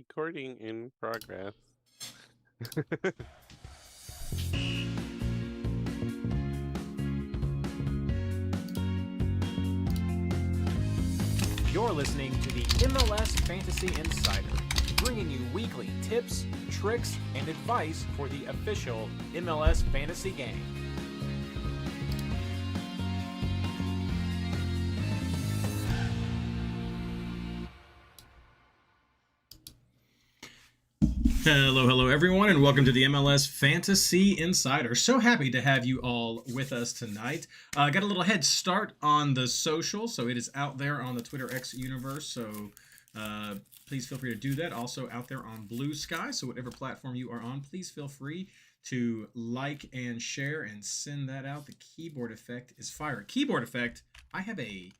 Recording in progress. You're listening to the MLS Fantasy Insider, bringing you weekly tips, tricks, and advice for the official MLS fantasy game. Hello everyone, and welcome to the MLS Fantasy Insider. So happy to have you all with us tonight. Got a little head start on the social, so it is out there on the Twitter X universe, so please feel free to do that. Also out there on Blue Sky, so whatever platform you are on, please feel free to like and share and send that out. The keyboard effect is fire. Keyboard effect, I have a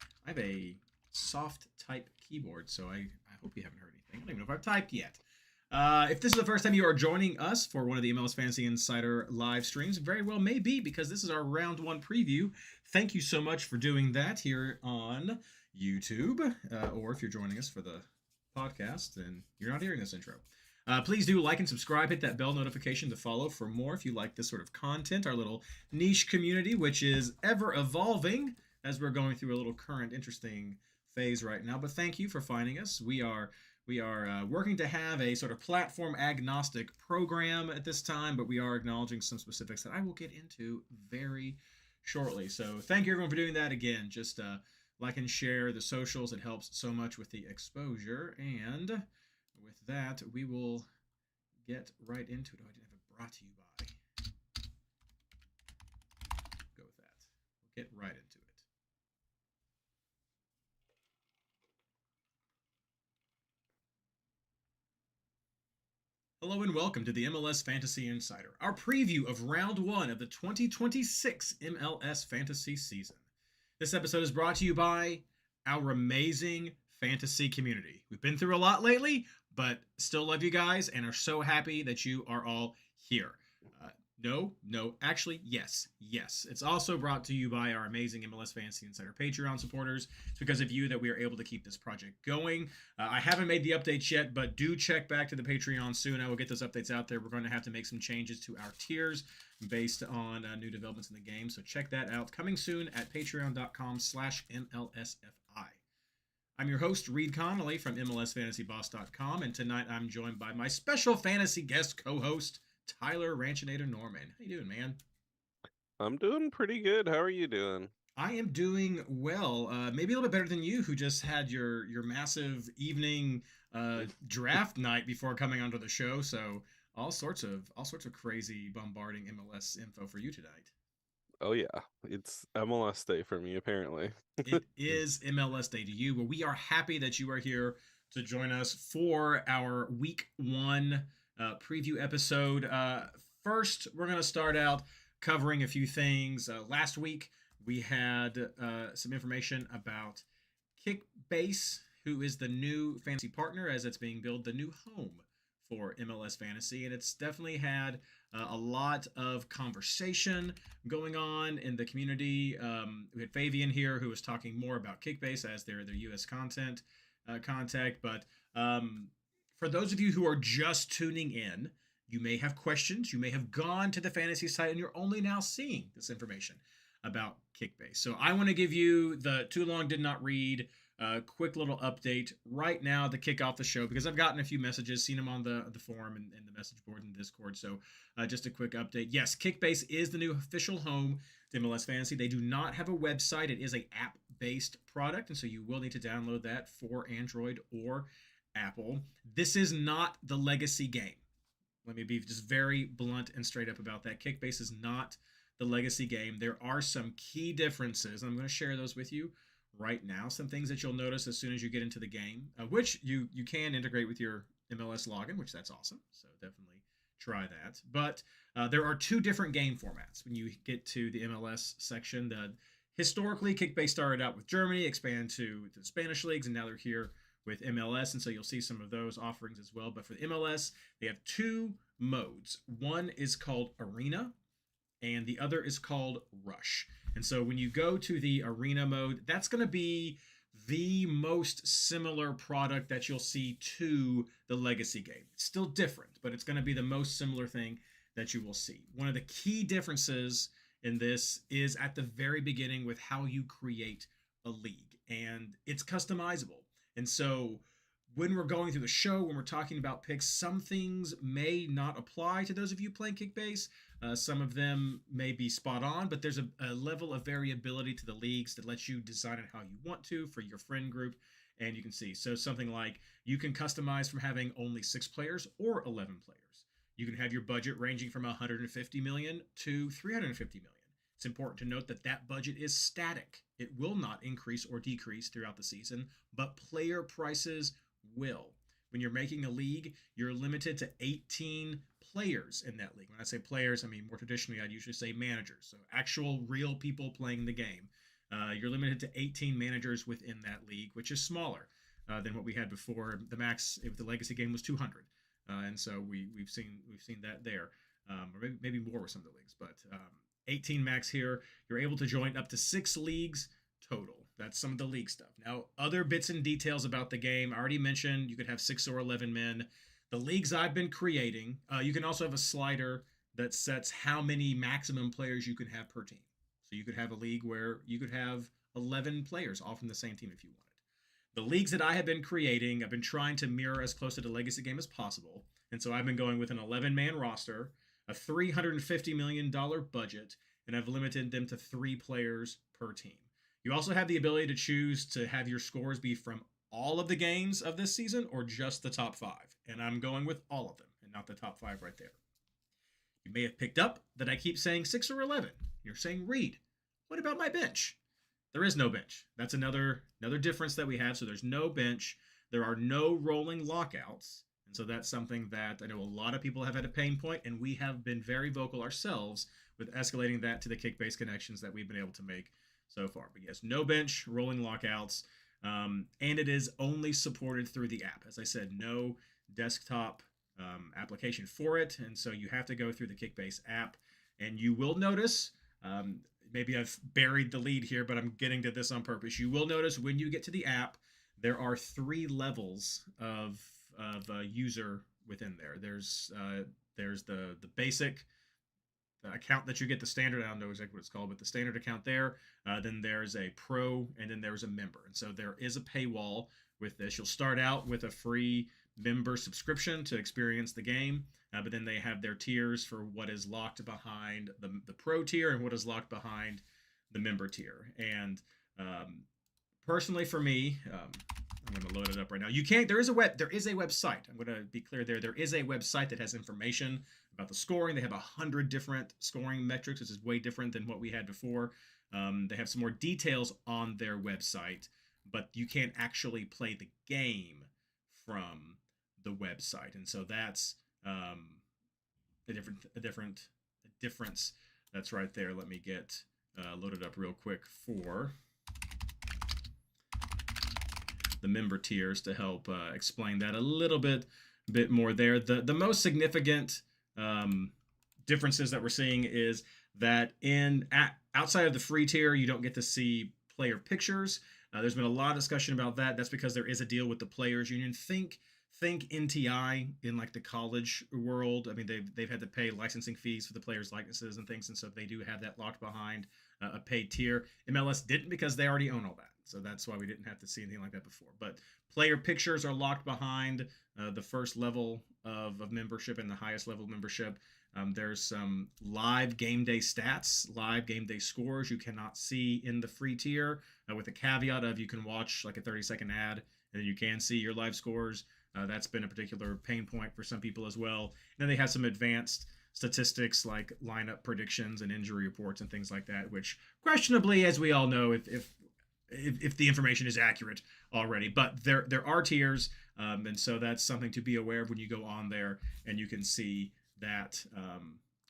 soft type keyboard, so I hope you haven't heard anything. I don't even know if I've typed yet. If this is the first time you are joining us for one of the MLS Fantasy Insider live streams, very well may be because this is our round one preview. Thank you so much for doing that here on YouTube, or if you're joining us for the podcast, then you're not hearing this intro. Please do like and subscribe, hit that bell notification to follow for more if you like this sort of content, our little niche community, which is ever evolving as we're going through a little current interesting phase right now. But thank you for finding us. We are working to have a sort of platform agnostic program at this time, but we are acknowledging some specifics that I will get into very shortly. So thank you everyone for doing that. Again, just like and share the socials. It helps so much with the exposure. And with that, we will get right into it. Oh, I didn't have it brought to you by. Go with that. We'll get right into it. Hello and welcome to the MLS Fantasy Insider, our preview of round one of the 2026 MLS Fantasy season. This episode is brought to you by our amazing fantasy community. We've been through a lot lately, but still love you guys and are so happy that you are all here. Yes. It's also brought to you by our amazing MLS Fantasy Insider Patreon supporters. It's because of you that we are able to keep this project going. I haven't made the updates yet, but do check back to the Patreon soon. I will get those updates out there. We're going to have to make some changes to our tiers based on new developments in the game. So check that out. Coming soon at patreon.com/MLSFI. I'm your host, Reid Connolly from MLSFantasyBoss.com, and tonight I'm joined by my special fantasy guest co-host, Tyler Ranchinator Norman. How you doing, man? I'm doing pretty good. How are you doing? I am doing well. Maybe a little bit better than you, who just had your massive evening draft night before coming onto the show. So all sorts of crazy bombarding MLS info for you tonight. Oh yeah, it's MLS Day for me apparently. It is MLS Day to you. Well, we are happy that you are here to join us for our week one preview episode. First, we're going to start out covering a few things. Last week, we had some information about Kickbase, who is the new fantasy partner as it's being built, the new home for MLS Fantasy. And it's definitely had a lot of conversation going on in the community. We had Fabian here who was talking more about Kickbase as their U.S. contact. But for those of you who are just tuning in, you may have questions. You may have gone to the fantasy site and you're only now seeing this information about Kickbase. So I want to give you the too long did not read quick little update right now to kick off the show, because I've gotten a few messages, seen them on the forum and the message board and Discord. So just a quick update. Yes, Kickbase is the new official home to MLS Fantasy. They do not have a website. It is an app-based product, and so you will need to download that for Android or Apple. This is not the legacy game. Let me be just very blunt and straight up about that. Kickbase is not the legacy game. There are some key differences, and I'm going to share those with you right now. Some things that you'll notice as soon as you get into the game, which you can integrate with your MLS login, which that's awesome. So definitely try that. But there are two different game formats when you get to the MLS section. Historically, Kickbase started out with Germany, expanded to the Spanish leagues, and now they're here with MLS, and so you'll see some of those offerings as well. But for the MLS, they have two modes. One is called Arena, and the other is called Rush. And so when you go to the Arena mode, that's going to be the most similar product that you'll see to the legacy game. It's still different, but it's going to be the most similar thing that you will see. One of the key differences in this is at the very beginning with how you create a league, and it's customizable. And so when we're going through the show, when we're talking about picks, some things may not apply to those of you playing Kickbase. Some of them may be spot on, but there's a level of variability to the leagues that lets you design it how you want to for your friend group. And you can see, so something like you can customize from having only 6 players or 11 players. You can have your budget ranging from 150 million to 350 million. It's important to note that that budget is static. It will not increase or decrease throughout the season, but player prices will. When you're making a league, you're limited to 18 players in that league. When I say players, I mean more traditionally, I'd usually say managers. So actual real people playing the game. You're limited to 18 managers within that league, which is smaller than what we had before. The max if the legacy game was 200, and so we've seen that there, or maybe more with some of the leagues, but 18 max here. You're able to join up to 6 leagues total. That's some of the league stuff. Now, other bits and details about the game. I already mentioned you could have 6 or 11 men. The leagues I've been creating, you can also have a slider that sets how many maximum players you can have per team. So you could have a league where you could have 11 players all from the same team if you wanted. The leagues that I have been creating, I've been trying to mirror as close to the legacy game as possible. And so I've been going with an 11-man roster, a $350 million budget, and I've limited them to 3 players per team. You also have the ability to choose to have your scores be from all of the games of this season or just the top 5. And I'm going with all of them and not the top 5 right there. You may have picked up that I keep saying 6 or 11. You're saying, Reid, what about my bench? There is no bench. That's another difference that we have. So there's no bench. There are no rolling lockouts. And so that's something that I know a lot of people have had a pain point, and we have been very vocal ourselves with escalating that to the Kickbase connections that we've been able to make so far. But yes, no bench, rolling lockouts, and it is only supported through the app. As I said, no desktop application for it, and so you have to go through the Kickbase app. And you will notice, maybe I've buried the lead here, but I'm getting to this on purpose. You will notice when you get to the app, there are 3 levels of user within there. There's the basic account that you get, the standard. I don't know exactly what it's called, but the standard account there. Then there's a pro, and then there's a member. And so there is a paywall with this. You'll start out with a free member subscription to experience the game, but then they have their tiers for what is locked behind the pro tier and what is locked behind the member tier. And personally, for me, I'm going to load it up right now. There is a website. I'm going to be clear there. There is a website that has information about the scoring. They have 100 different scoring metrics, which is way different than what we had before. They have some more details on their website, but you can't actually play the game from the website. And so that's a difference that's right there. Let me get loaded up real quick for the member tiers to help explain that a little bit more there. The most significant differences that we're seeing is that outside of the free tier, you don't get to see player pictures. There's been a lot of discussion about that. That's because there is a deal with the players union. Think NTI in like the college world. I mean, they've had to pay licensing fees for the players' likenesses and things, and so they do have that locked behind a paid tier. MLS didn't, because they already own all that. So that's why we didn't have to see anything like that before. But player pictures are locked behind the first level of membership and the highest level of membership. There's some live game day stats, live game day scores you cannot see in the free tier, with a caveat of you can watch like a 30-second ad and then you can see your live scores. That's been a particular pain point for some people as well. And then they have some advanced statistics like lineup predictions and injury reports and things like that, which questionably, as we all know, if the information is accurate already. But there are tiers, and so that's something to be aware of when you go on there, and you can see that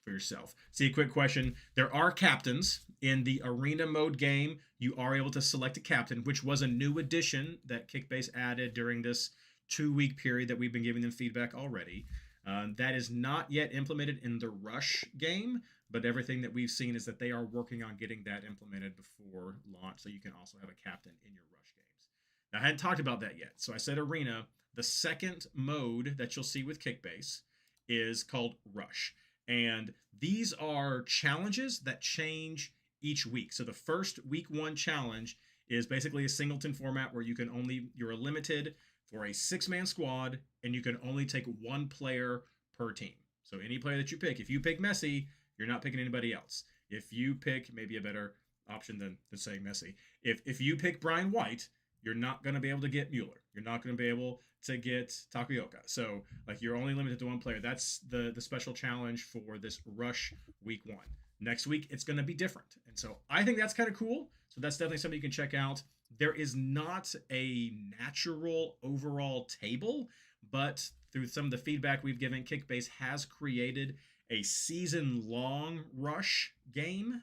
for yourself. See, a quick question. There are captains in the arena mode game. You are able to select a captain, which was a new addition that Kickbase added during this 2-week period that we've been giving them feedback already. That is not yet implemented in the Rush game, but everything that we've seen is that they are working on getting that implemented before launch, so you can also have a captain in your Rush games. Now, I hadn't talked about that yet. So I said arena. The second mode that you'll see with Kickbase is called Rush. And these are challenges that change each week. So the first week 1 challenge is basically a singleton format where you're limited for a 6-man squad and you can only take 1 player per team. So any player that you pick, if you pick Messi, you're not picking anybody else. If you pick maybe a better option than saying Messi, if you pick Brian White, you're not going to be able to get Mueller. You're not going to be able to get Takuyoka. So like you're only limited to 1 player. That's the special challenge for this Rush week 1. Next week, it's going to be different. And so I think that's kind of cool. So that's definitely something you can check out. There is not a natural overall table, but through some of the feedback we've given, Kickbase has created a season-long Rush game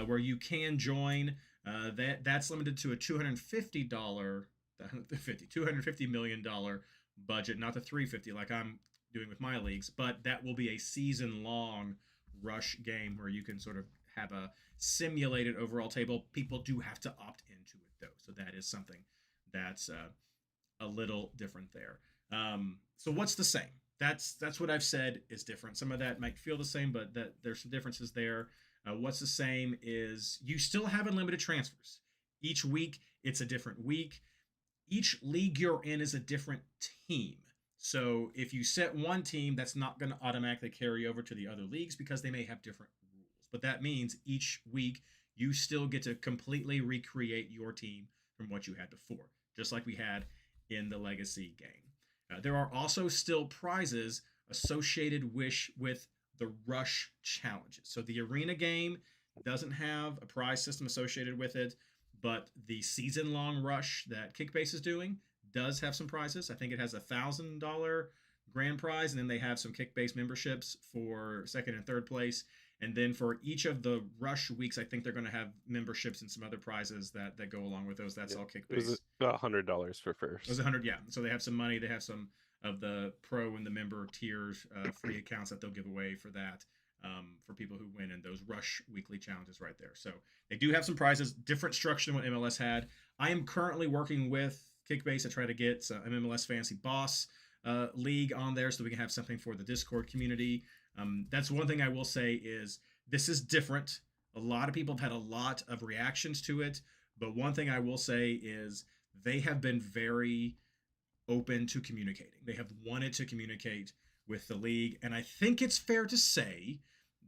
where you can join. That's limited to a $250 million budget, not the $350 like I'm doing with my leagues, but that will be a season-long Rush game where you can sort of have a simulated overall table. People do have to opt into it though, so that is something that's a little different there. So what's the same? That's what I've said is different. Some of that might feel the same, but there's some differences there. What's the same is you still have unlimited transfers. Each week, it's a different week. Each league you're in is a different team. So if you set one team, that's not going to automatically carry over to the other leagues because they may have different rules. But that means each week, you still get to completely recreate your team from what you had before, just like we had in the Legacy game. There are also still prizes associated with the Rush challenges. So the arena game doesn't have a prize system associated with it, but the season-long Rush that Kickbase is doing does have some prizes. I think it has $1,000 grand prize, and then they have some Kickbase memberships for second and third place. And then for each of the Rush weeks, I think they're going to have memberships and some other prizes that go along with those. That's all Kickbase. It was about $100 for first. It was 100, yeah. So they have some money. They have some of the pro and the member tiers, free accounts that they'll give away for that, for people who win in those Rush weekly challenges right there. So they do have some prizes, different structure than what MLS had. I am currently working with Kickbase to try to get an MLS Fantasy Boss league on there so we can have something for the Discord community. That's one thing I will say is this is different. A lot of people have had a lot of reactions to it, but one thing I will say is they have been very open to communicating. They have wanted to communicate with the league, and I think it's fair to say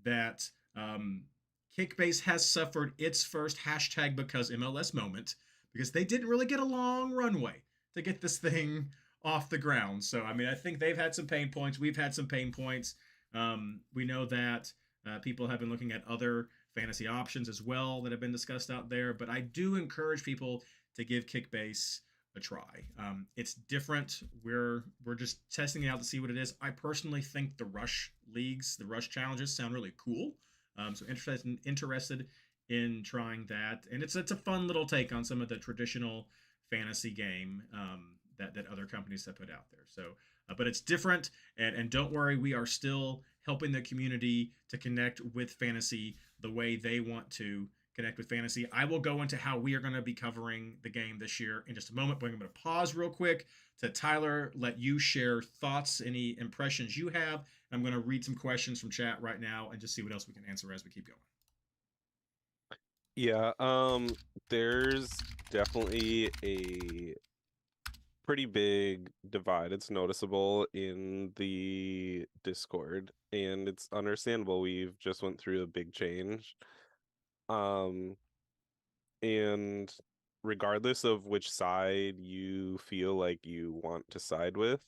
that Kickbase has suffered its first #because MLS moment because they didn't really get a long runway to get this thing off the ground. So, I mean, I think they've had some pain points. We've had some pain points. We know that people have been looking at other fantasy options as well that have been discussed out there, but I do encourage people to give Kickbase a try. It's different. We're just testing it out to see what it is. I personally think the Rush leagues, the Rush challenges sound really cool. So interested in trying that. And it's a fun little take on some of the traditional fantasy game that other companies have put out there. So, but it's different. And don't worry, we are still helping the community to connect with fantasy the way they want to connect with fantasy. I will go into how we are going to be covering the game this year in just a moment, but I'm going to pause real quick to Tyler, let you share thoughts, any impressions you have. I'm going to read some questions from chat right now and just see what else we can answer as we keep going. Yeah, there's definitely a pretty big divide. It's noticeable in the Discord, and it's understandable. We've just went through a big change. And regardless of which side you feel like you want to side with,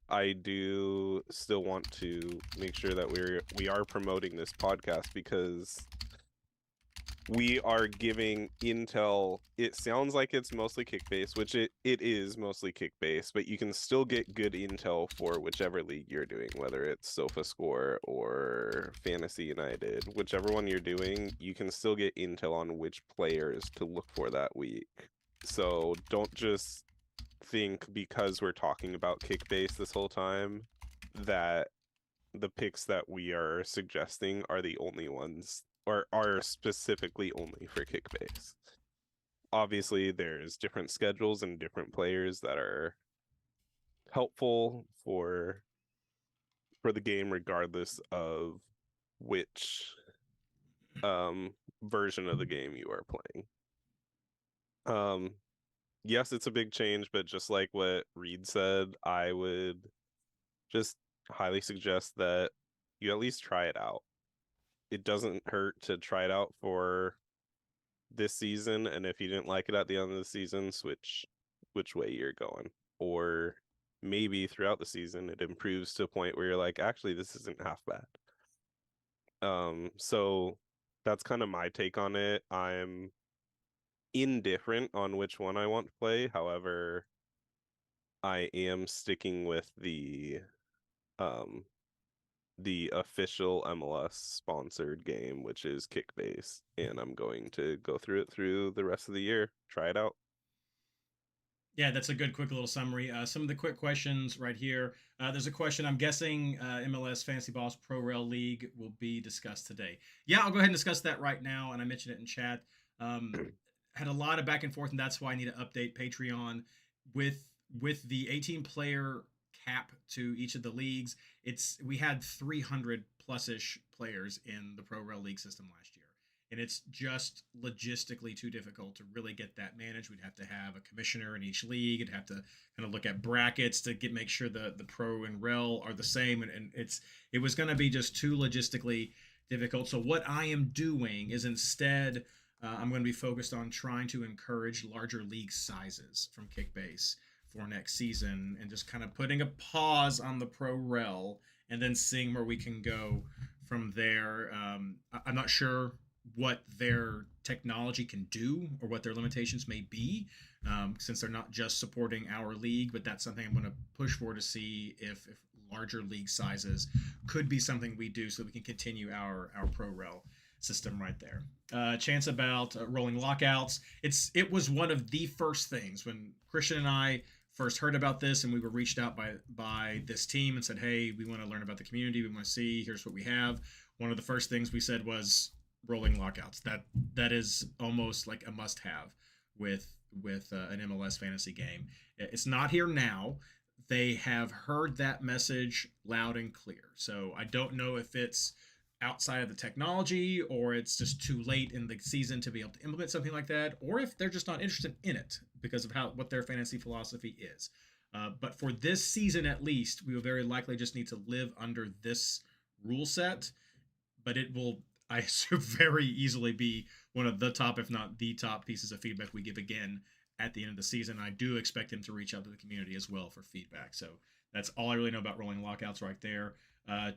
I do still want to make sure that we are promoting this podcast because we are giving intel. It sounds like it's mostly Kickbase, which it is mostly Kickbase, but you can still get good intel for whichever league you're doing, whether it's SofaScore or Fantasy United, whichever one you're doing, you can still get intel on which players to look for that week. So don't just think because we're talking about Kickbase this whole time that the picks that we are suggesting are the only ones or are specifically only for Kickbase. obviously there's different schedules and different players that are helpful for the game regardless of which version of the game you are playing. Yes, it's a big change, but just like what Reid said, I would just highly suggest that you at least try it out. It doesn't hurt to try it out for this season, and if you didn't like it at the end of the season, switch which way you're going. Or maybe throughout the season it improves to a point where you're like, actually, this isn't half bad. So that's kind of my take on it. I'm indifferent on which one I want to play. However, I am sticking with the official MLS sponsored game, which is Kickbase, and I'm going to go through it through the rest of the year. Try it out. Yeah, that's a good, quick little summary. Some of the quick questions right here. There's a question. I'm guessing MLS Fantasy Boss Pro Rel League will be discussed today. Yeah, I'll go ahead and discuss that right now, and I mentioned it in chat. Had a lot of back and forth, and that's why I need to update Patreon with the 18-player cap to each of the leagues. We had 300 plus-ish players in the Pro Rel League system last year. And it's just logistically too difficult to really get that managed. We'd have to have a commissioner in each league. It'd have to kind of look at brackets to make sure the pro and rel are the same. And it was going to be just too logistically difficult. So what I am doing is instead, I'm going to be focused on trying to encourage larger league sizes from Kickbase for next season, and just kind of putting a pause on the pro rel and then seeing where we can go from there. I'm not sure what their technology can do or what their limitations may be, since they're not just supporting our league, but that's something I'm going to push for to see if larger league sizes could be something we do so we can continue our pro rel system right there. Chance about rolling lockouts. It was one of the first things when Christian and I first heard about this, and we were reached out by this team and said, hey, we want to learn about the community. We want to see, here's what we have. One of the first things we said was rolling lockouts. That is almost like a must-have with an MLS fantasy game. It's not here now. They have heard that message loud and clear. So I don't know if it's outside of the technology or it's just too late in the season to be able to implement something like that, or if they're just not interested in it because of what their fantasy philosophy is. But for this season at least, we will very likely just need to live under this rule set, but it will, I assume, very easily be one of the top, if not the top, pieces of feedback we give again at the end of the season. I do expect him to reach out to the community as well for feedback. So that's all I really know about rolling lockouts right there.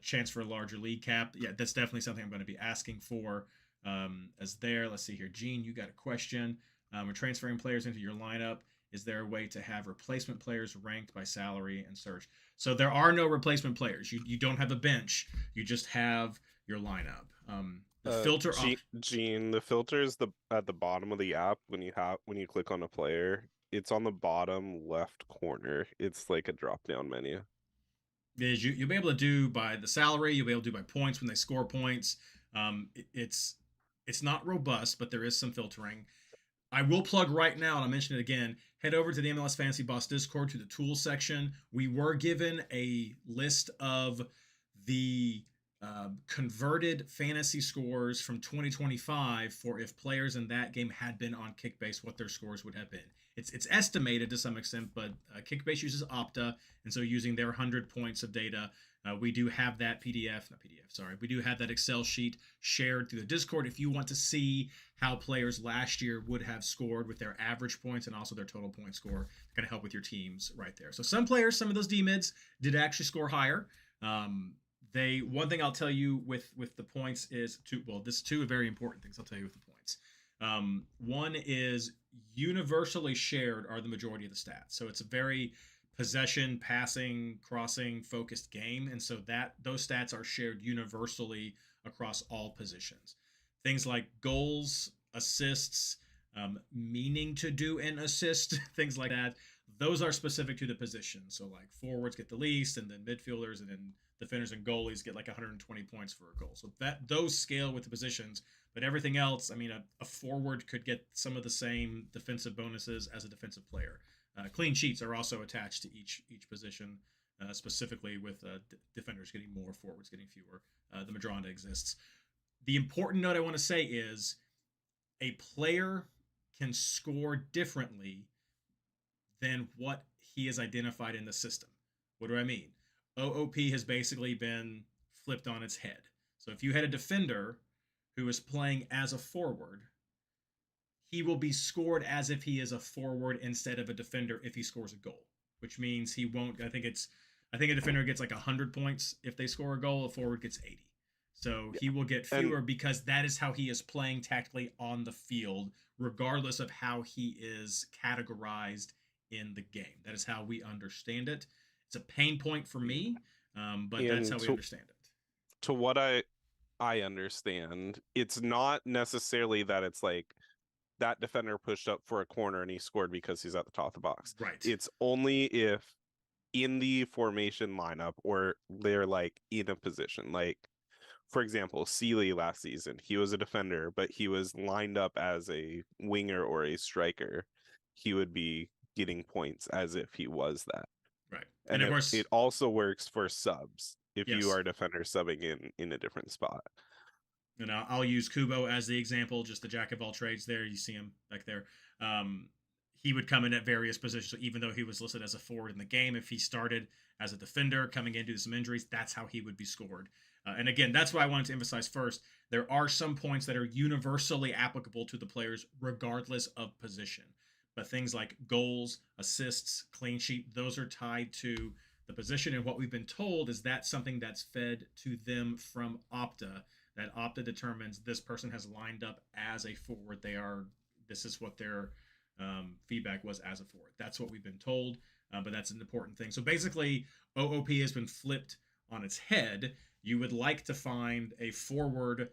Chance for a larger league cap. Yeah, that's definitely something I'm going to be asking for as there. Let's see here. Gene, you got a question. We're transferring players into your lineup. Is there a way to have replacement players ranked by salary and search? So there are no replacement players. You don't have a bench. You just have your lineup. The filter Gene, the filter is at the bottom of the app when you click on a player. It's on the bottom left corner. It's like a drop-down menu. Is you'll be able to do by the salary. You'll be able to do by points when they score points. It's not robust, but there is some filtering. I will plug right now, and I'll mention it again, head over to the MLS Fantasy Boss Discord to the tools section. We were given a list of the converted fantasy scores from 2025 for if players in that game had been on Kickbase, what their scores would have been. It's estimated to some extent, but Kickbase uses Opta, and so using their 100 points of data, we do have that we do have that Excel sheet shared through the Discord if you want to see how players last year would have scored with their average points and also their total point score. It's going to help with your teams right there. So some players, some of those D-mids did actually score higher. One thing I'll tell you with the points is two very important things I'll tell you with the points. One is universally shared are the majority of the stats. So it's a very possession, passing, crossing focused game. And so those stats are shared universally across all positions. Things like goals, assists, meaning to do an assist, things like that. Those are specific to the position. So like forwards get the least, and then midfielders, and then defenders and goalies get like 120 points for a goal. So those scale with the positions, but everything else, I mean, a forward could get some of the same defensive bonuses as a defensive player. Clean sheets are also attached to each position, specifically with defenders getting more, forwards getting fewer. The Madronda exists. The important note I want to say is a player can score differently than what he is identified in the system. What do I mean? OOP has basically been flipped on its head. So if you had a defender who is playing as a forward, he will be scored as if he is a forward instead of a defender if he scores a goal, which means he won't. I think a defender gets like 100 points if they score a goal. A forward gets 80. So he will get fewer because that is how he is playing tactically on the field, regardless of how he is categorized in the game. That is how we understand it. It's a pain point for me, but that's how we understand it. To what I understand, it's not necessarily that it's like that defender pushed up for a corner and he scored because he's at the top of the box. Right. It's only if in the formation lineup or they're like in a position. Like, for example, Sealy last season, he was a defender, but he was lined up as a winger or a striker. He would be getting points as if he was that. Right. And of course, it also works for subs if you are a defender subbing in a different spot. And I'll use Kubo as the example, just the jack of all trades there. You see him back there. He would come in at various positions. So even though he was listed as a forward in the game, if he started as a defender coming in due to some injuries, that's how he would be scored. And again, that's what I wanted to emphasize first. There are some points that are universally applicable to the players regardless of position. But things like goals, assists, clean sheet, those are tied to the position. And what we've been told is that's something that's fed to them from Opta, that Opta determines this person has lined up as a forward. This is what their feedback was as a forward. That's what we've been told, but that's an important thing. So basically, OOP has been flipped on its head. You would like to find a forward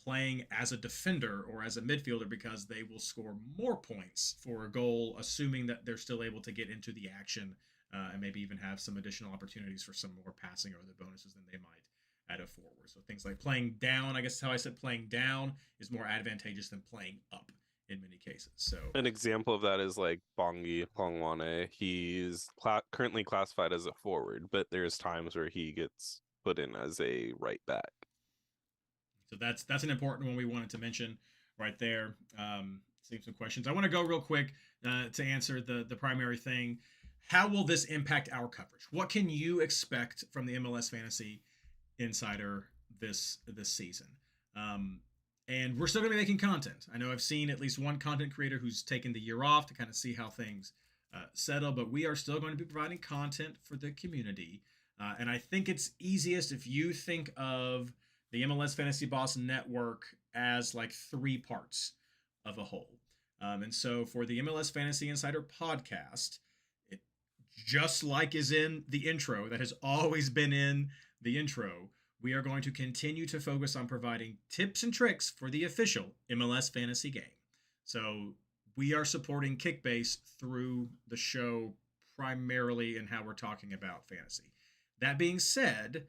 playing as a defender or as a midfielder because they will score more points for a goal, assuming that they're still able to get into the action and maybe even have some additional opportunities for some more passing or other bonuses than they might at a forward. So things like playing down, I guess how I said playing down is more advantageous than playing up in many cases. So an example of that is like Bongi Pongwane. He's currently classified as a forward, but there's times where he gets put in as a right back. So that's an important one we wanted to mention right there. Seeing some questions. I want to go real quick to answer the primary thing. How will this impact our coverage? What can you expect from the MLS Fantasy Insider this season? And we're still going to be making content. I know I've seen at least one content creator who's taken the year off to kind of see how things settle, but we are still going to be providing content for the community. And I think it's easiest if you think of the MLS Fantasy Boss network as like three parts of a whole. And so for the MLS Fantasy Insider podcast, it just like is in the intro, that has always been in the intro, we are going to continue to focus on providing tips and tricks for the official MLS fantasy game. So we are supporting Kickbase through the show primarily in how we're talking about fantasy. That being said,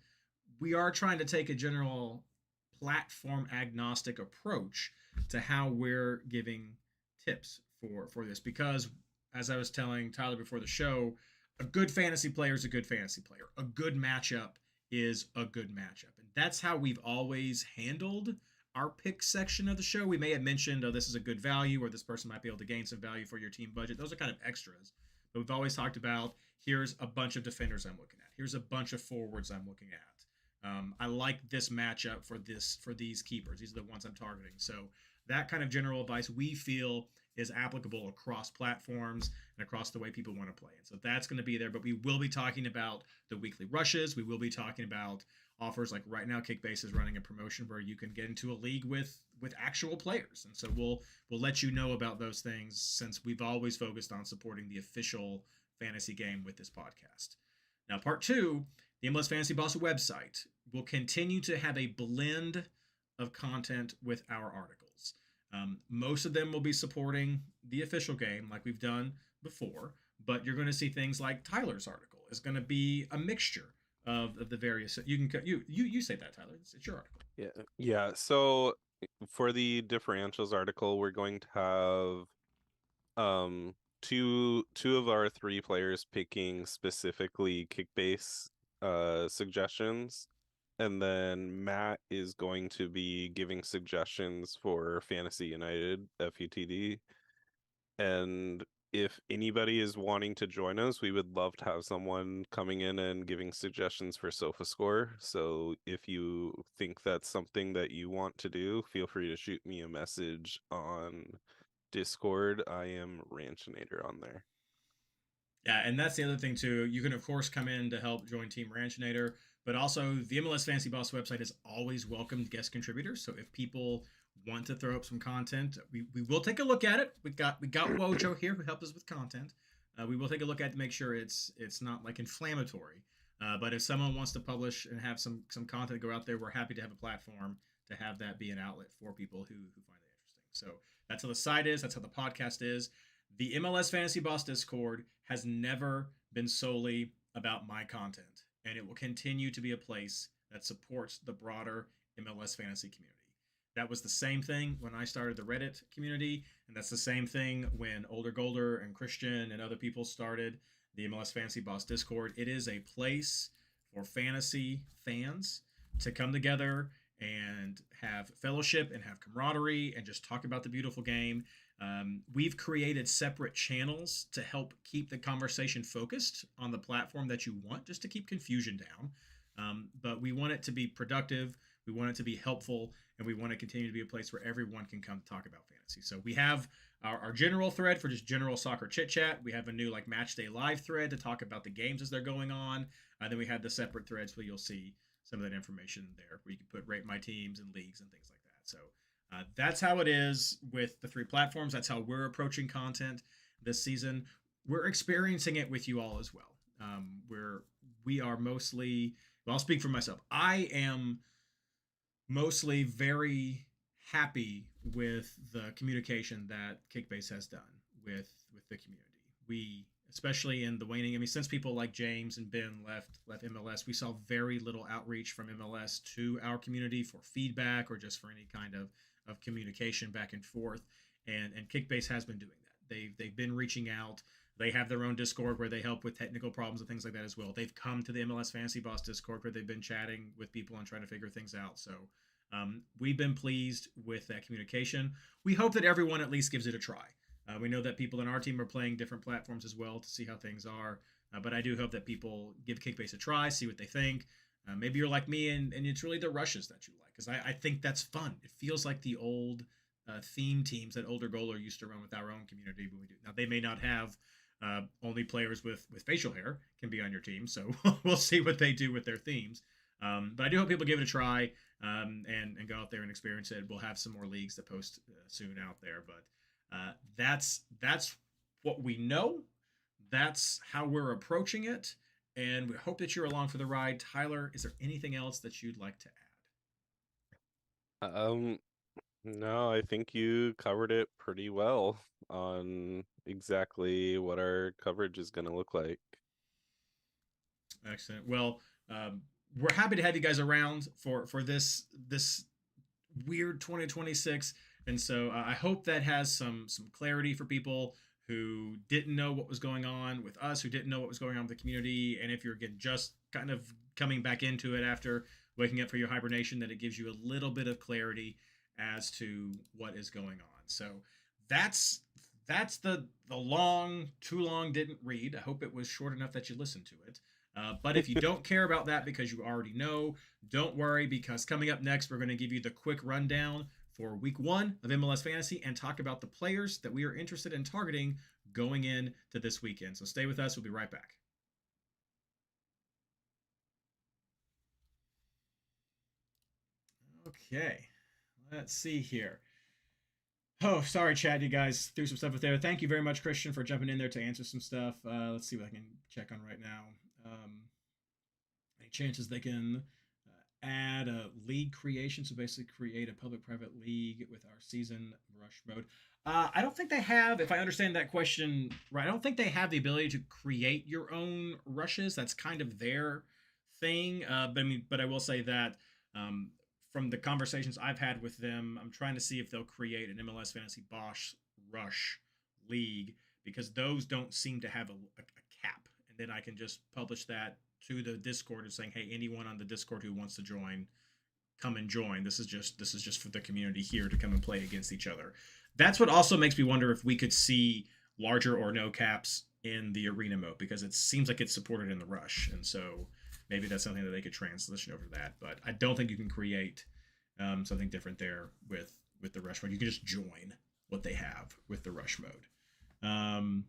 we are trying to take a general platform agnostic approach to how we're giving tips for this, because as I was telling Tyler before the show, a good fantasy player is a good fantasy player. A good matchup is a good matchup. And that's how we've always handled our pick section of the show. We may have mentioned, oh, this is a good value, or this person might be able to gain some value for your team budget. Those are kind of extras. But we've always talked about, here's a bunch of defenders I'm looking at. Here's a bunch of forwards I'm looking at. I like this matchup for these keepers. These are the ones I'm targeting. So that kind of general advice we feel is applicable across platforms and across the way people want to play. And so that's going to be there, but we will be talking about the weekly rushes. We will be talking about offers. Like right now, Kickbase is running a promotion where you can get into a league with actual players. And so we'll let you know about those things, since we've always focused on supporting the official fantasy game with this podcast. Now, part 2, the MLS Fantasy Boss website will continue to have a blend of content with our articles. Most of them will be supporting the official game like we've done before, but you're going to see things like Tyler's article is going to be a mixture of the various. You say that, Tyler. It's your article. Yeah. So for the differentials article, we're going to have two of our three players picking specifically kickbase suggestions, and then Matt is going to be giving suggestions for Fantasy United FUTD. And if anybody is wanting to join us, we would love to have someone coming in and giving suggestions for SofaScore. So if you think that's something that you want to do, feel free to shoot me a message on Discord. I am Ranchinator on there. Yeah, and that's the other thing too. You can of course come in to help join Team Ranchinator, but also the MLS Fantasy Boss website has always welcomed guest contributors. So if people want to throw up some content, we will take a look at it. We got Wojo here who helped us with content. We will take a look at it to make sure it's not like inflammatory. But if someone wants to publish and have some content go out there, we're happy to have a platform to have that be an outlet for people who find it interesting. So that's how the site is. That's how the podcast is. The MLS Fantasy Boss Discord has never been solely about my content, and it will continue to be a place that supports the broader MLS fantasy community. That was the same thing when I started the Reddit community, and that's the same thing when Older Golder and Christian and other people started the MLS Fantasy Boss Discord. It is a place for fantasy fans to come together and have fellowship and have camaraderie and just talk about the beautiful game. We've created separate channels to help keep the conversation focused on the platform that you want, just to keep confusion down. But we want it to be productive. We want it to be helpful, and we want to continue to be a place where everyone can come talk about fantasy. So we have our general thread for just general soccer chit chat. We have a new like match day live thread to talk about the games as they're going on. Then we have the separate threads where you'll see some of that information there, where you can put rate my teams and leagues and things like that. So that's how it is with the three platforms. That's how we're approaching content this season. We're experiencing it with you all as well. We are mostly, well, I'll speak for myself. I am mostly very happy with the communication that Kickbase has done with the community. We, especially in the waning, I mean, since people like James and Ben left MLS, we saw very little outreach from MLS to our community for feedback or just for any kind of communication back and forth. And Kickbase has been doing that. They've been reaching out. They have their own Discord where they help with technical problems and things like that as well. They've come to the MLS Fantasy Boss Discord where they've been chatting with people and trying to figure things out. So we've been pleased with that communication. We hope that everyone at least gives it a try. We know that people in our team are playing different platforms as well to see how things are. But I do hope that people give Kickbase a try, see what they think. Maybe you're like me and it's really the rushes that you like, because I think that's fun. It feels like the old theme teams that Older Goaler used to run with our own community when we do. Now, they may not have only players with facial hair can be on your team, so we'll see what they do with their themes. But I do hope people give it a try and go out there and experience it. We'll have some more leagues to post soon out there, but that's what we know. That's how we're approaching it, and we hope that you're along for the ride. Tyler, is there anything else that you'd like to add? No, I think you covered it pretty well on exactly what our coverage is going to look like. Excellent. Well, we're happy to have you guys around for this weird 2026, and so I hope that has some clarity for people who didn't know what was going on with us, who didn't know what was going on with the community, and if you're again just kind of coming back into it after waking up for your hibernation, that it gives you a little bit of clarity as to what is going on. So that's the long, too long didn't read. I hope it was short enough that you listened to it. But if you don't care about that because you already know, don't worry, because coming up next, we're going to give you the quick rundown for week 1 of MLS Fantasy and talk about the players that we are interested in targeting going in to this weekend. So stay with us. We'll be right back. Okay. Let's see here. Oh, sorry, Chad. You guys threw some stuff up there. Thank you very much, Christian, for jumping in there to answer some stuff. Let's see what I can check on right now. Any chances they can add a league creation? So basically create a public-private league with our season rush mode. I don't think they have, if I understand that question right, I don't think they have the ability to create your own rushes. That's kind of their thing. But I will say that from the conversations I've had with them, I'm trying to see if they'll create an MLS Fantasy Boss Rush League, because those don't seem to have a cap. And then I can just publish that to the Discord and saying, hey, anyone on the Discord who wants to join, come and join. This is just for the community here to come and play against each other. That's what also makes me wonder if we could see larger or no caps in the arena mode, because it seems like it's supported in the Rush, and so maybe that's something that they could transition over to that. But I don't think you can create something different there with the Rush mode. You can just join what they have with the Rush mode.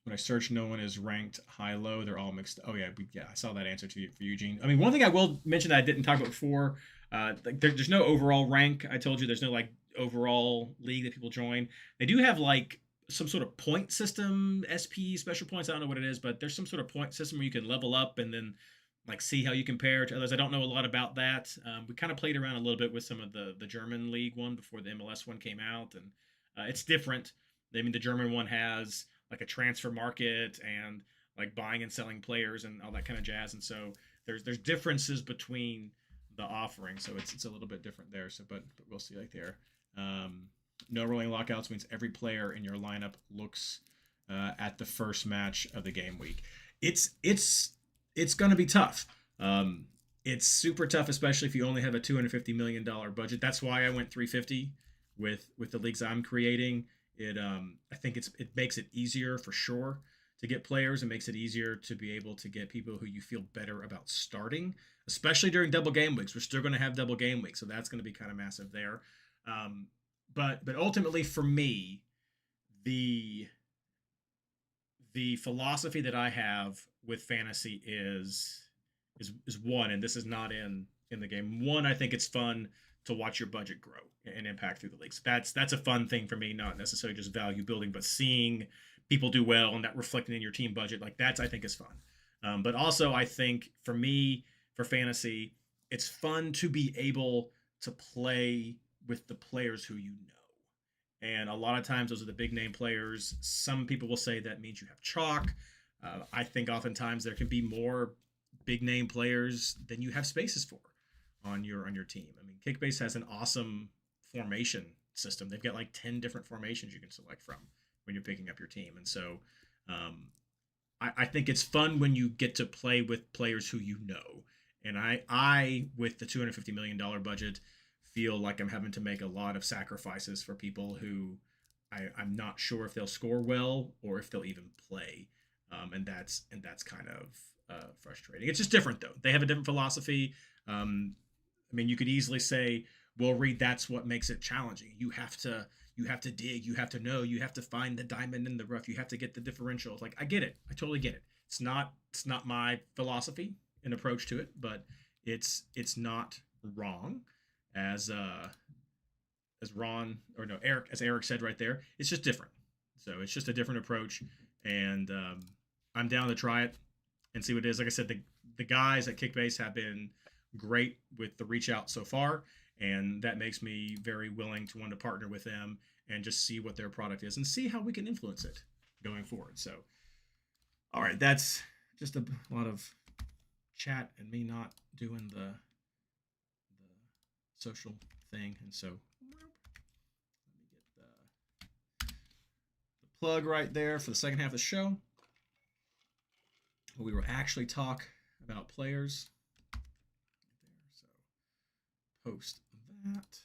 When I search, no one is ranked high-low. They're all mixed. Oh, yeah, I saw that answer for Eugene. I mean, one thing I will mention that I didn't talk about before, there's no overall rank. I told you there's no, like, overall league that people join. They do have, like, some sort of point system, SP, special points. I don't know what it is, but there's some sort of point system where you can level up and then, like, see how you compare to others. I don't know a lot about that. We kind of played around a little bit with some of the German league one before the MLS one came out, and it's different. I mean, the German one has like a transfer market and like buying and selling players and all that kind of jazz. And so there's differences between the offerings. So it's a little bit different there. So, but we'll see like there. No rolling lockouts means every player in your lineup looks at the first match of the game week. It's going to be tough. It's super tough, especially if you only have a $250 million budget. That's why I went 350 with the leagues I'm creating. I think it makes it easier for sure to get players. It makes it easier to be able to get people who you feel better about starting, especially during double game weeks. We're still going to have double game weeks, so that's going to be kind of massive there. But ultimately for me, the philosophy that I have with fantasy is one, and this is not in the game. One, I think it's fun to watch your budget grow and impact through the leagues. That's a fun thing for me, not necessarily just value building, but seeing people do well and that reflecting in your team budget. Like I think is fun. But also I think for me, for fantasy, it's fun to be able to play with the players who you know. And a lot of times those are the big name players. Some people will say that means you have chalk. I think oftentimes there can be more big name players than you have spaces for on your team. I mean, Kickbase has an awesome formation system. They've got like 10 different formations you can select from when you're picking up your team. And so I think it's fun when you get to play with players who you know. And I with the $250 million budget, feel like I'm having to make a lot of sacrifices for people who I'm not sure if they'll score well or if they'll even play. And that's kind of frustrating. It's just different though. They have a different philosophy. I mean, you could easily say, well, Reid, that's what makes it challenging. You have to dig, you have to know, you have to find the diamond in the rough, you have to get the differentials. Like, I get it. I totally get it. It's not my philosophy and approach to it, but it's not wrong. As Eric said right there, it's just different. So it's just a different approach, and I'm down to try it and see what it is. Like I said, the guys at Kickbase have been great with the reach out so far, and that makes me very willing to want to partner with them and just see what their product is and see how we can influence it going forward. So, all right, that's just a lot of chat and me not doing the social thing. And so let me get the plug right there for the second half of the show. We will actually talk about players. So post that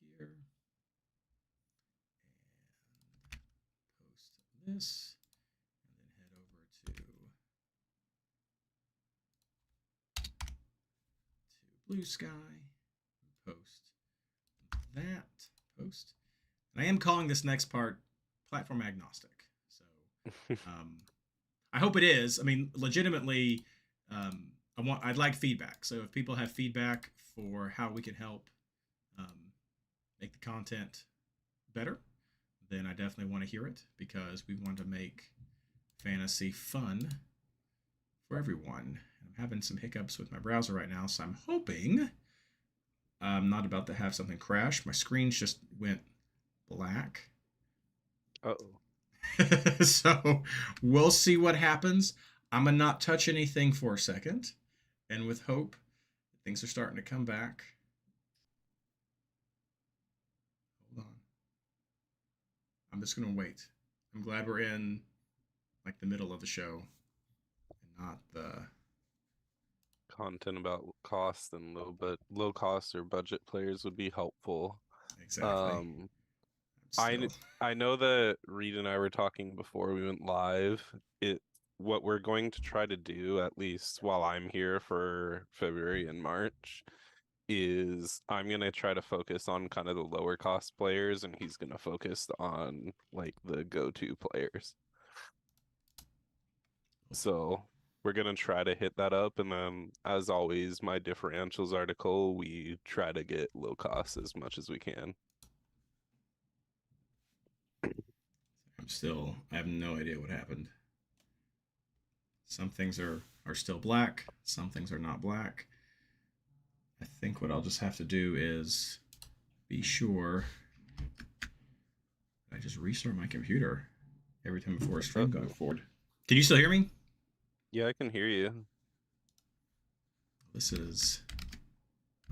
over here and post this, and then head over to Blue Sky. Post that post. And I am calling this next part platform agnostic. So I hope it is. I mean, legitimately, I'd like feedback. So if people have feedback for how we can help make the content better, then I definitely want to hear it, because we want to make fantasy fun for everyone. I'm having some hiccups with my browser right now, so I'm hoping I'm not about to have something crash. My screen just went black. Uh-oh. So we'll see what happens. I'm going to not touch anything for a second. And with hope, things are starting to come back. Hold on. I'm just going to wait. I'm glad we're in like the middle of the show and not the content about cost and low cost or budget players would be helpful. exactly. I know that Reid and I were talking before we went live. What we're going to try to do, at least while I'm here for February and March, is I'm going to try to focus on kind of the lower cost players, and he's going to focus on like the go-to players. So we're going to try to hit that up. And then, as always, my differentials article, we try to get low cost as much as we can. I have no idea what happened. Some things are still black. Some things are not black. I think what I'll just have to do is be sure I just restart my computer every time before a stream going forward. Can you still hear me? Yeah, I can hear you. This is...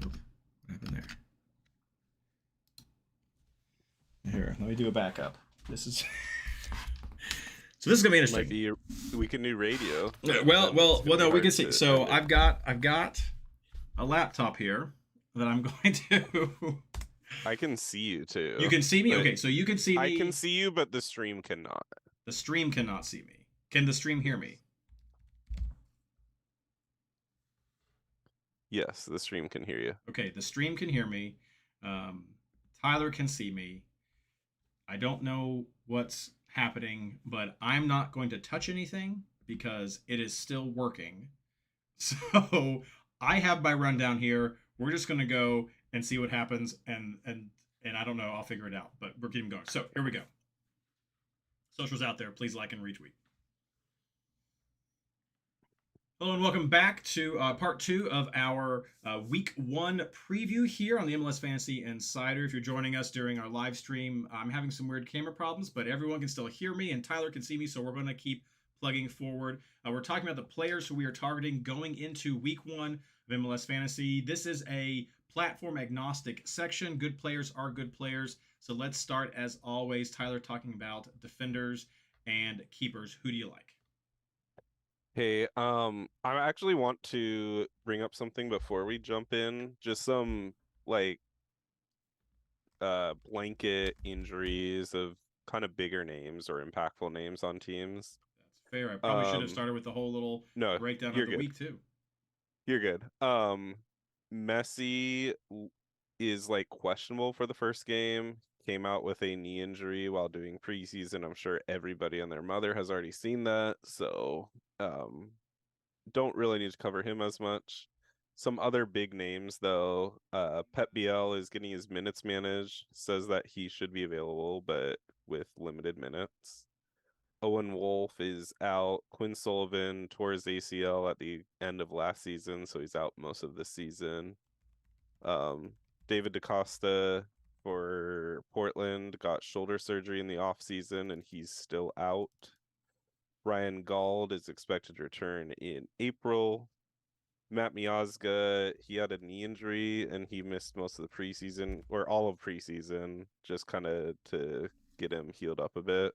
Oh, what happened there? Here, let me do a backup. This is... So this is gonna be interesting. We can do radio. Well, no, we can see. So I've got a laptop here that I'm going to. I can see you too. You can see me? Okay, so you can see me. I can see you, but the stream cannot. The stream cannot see me. Can the stream hear me? Yes, the stream can hear you. Okay, the stream can hear me. Tyler can see me. I don't know what's happening, but I'm not going to touch anything because it is still working. So I have my rundown here. We're just going to go and see what happens, and I don't know. I'll figure it out, but we're keeping going. So here we go. Socials out there. Please like and retweet. Hello and welcome back to part 2 of our week 1 preview here on the MLS Fantasy Insider. If you're joining us during our live stream, I'm having some weird camera problems, but everyone can still hear me and Tyler can see me, so we're going to keep plugging forward. We're talking about the players who we are targeting going into week 1 of MLS Fantasy. This is a platform agnostic section. Good players are good players. So let's start, as always, Tyler, talking about defenders and keepers. Who do you like? Hey, I actually want to bring up something before we jump in. Just some like blanket injuries of kind of bigger names or impactful names on teams. That's fair. I probably should have started with the whole little breakdown of the week too. You're good. Messi is like questionable for the first game. Came out with a knee injury while doing preseason. I'm sure everybody and their mother has already seen that, so don't really need to cover him as much. Some other big names though, Pep Biel is getting his minutes managed, says that he should be available but with limited minutes. Owen Wolf is out. Quinn Sullivan tore his ACL at the end of last season, so he's out most of this season. David DaCosta for Portland got shoulder surgery in the offseason, and he's still out. Ryan Gauld is expected to return in April. Matt Miazga, he had a knee injury, and he missed most of the preseason, or all of preseason, just kind of to get him healed up a bit.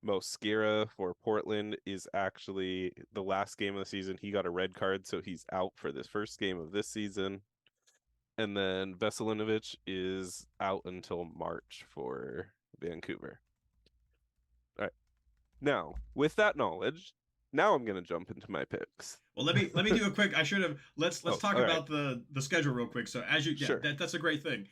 Mosquera for Portland is actually the last game of the season. He got a red card, so he's out for this first game of this season. And then Veselinovic is out until March for Vancouver. All right. Now, with that knowledge, now I'm going to jump into my picks. Well, let me do a quick. I should have. Let's talk about the schedule real quick. So as you, sure. That's a great thing.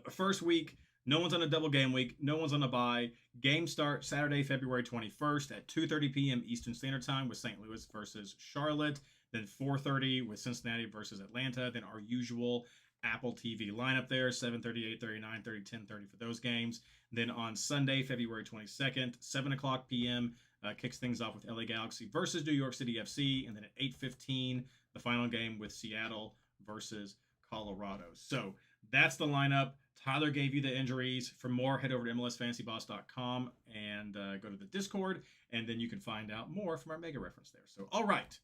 First week, no one's on a double game week. No one's on a bye. Game start Saturday, February 21st at 2:30 p.m. Eastern Standard Time with St. Louis versus Charlotte. Then 4:30 with Cincinnati versus Atlanta. Then our usual Apple TV lineup there, 7:30, 8:30, 9:30, 10:30 for those games. Then on Sunday, February 22nd, 7 o'clock p.m., kicks things off with LA Galaxy versus New York City FC. And then at 8:15, the final game with Seattle versus Colorado. So that's the lineup. Tyler gave you the injuries. For more, head over to MLSFantasyBoss.com and go to the Discord, and then you can find out more from our mega reference there. So, all right.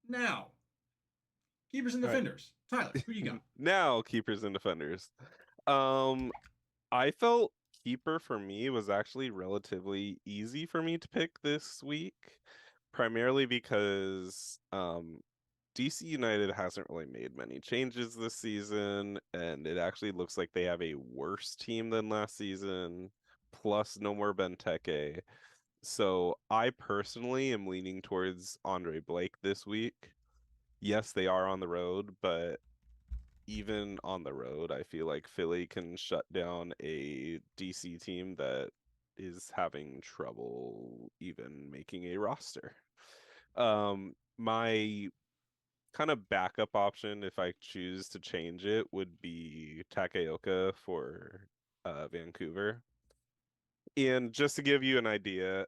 Now, keepers and defenders. Right. Tyler, who you got? Now, keepers and defenders. I felt keeper for me was actually relatively easy for me to pick this week, primarily because DC United hasn't really made many changes this season, and it actually looks like they have a worse team than last season, plus no more Benteke. So I personally am leaning towards Andre Blake this week. Yes, they are on the road, but even on the road, I feel like Philly can shut down a DC team that is having trouble even making a roster. My kind of backup option, if I choose to change it, would be Takaoka for Vancouver. And just to give you an idea,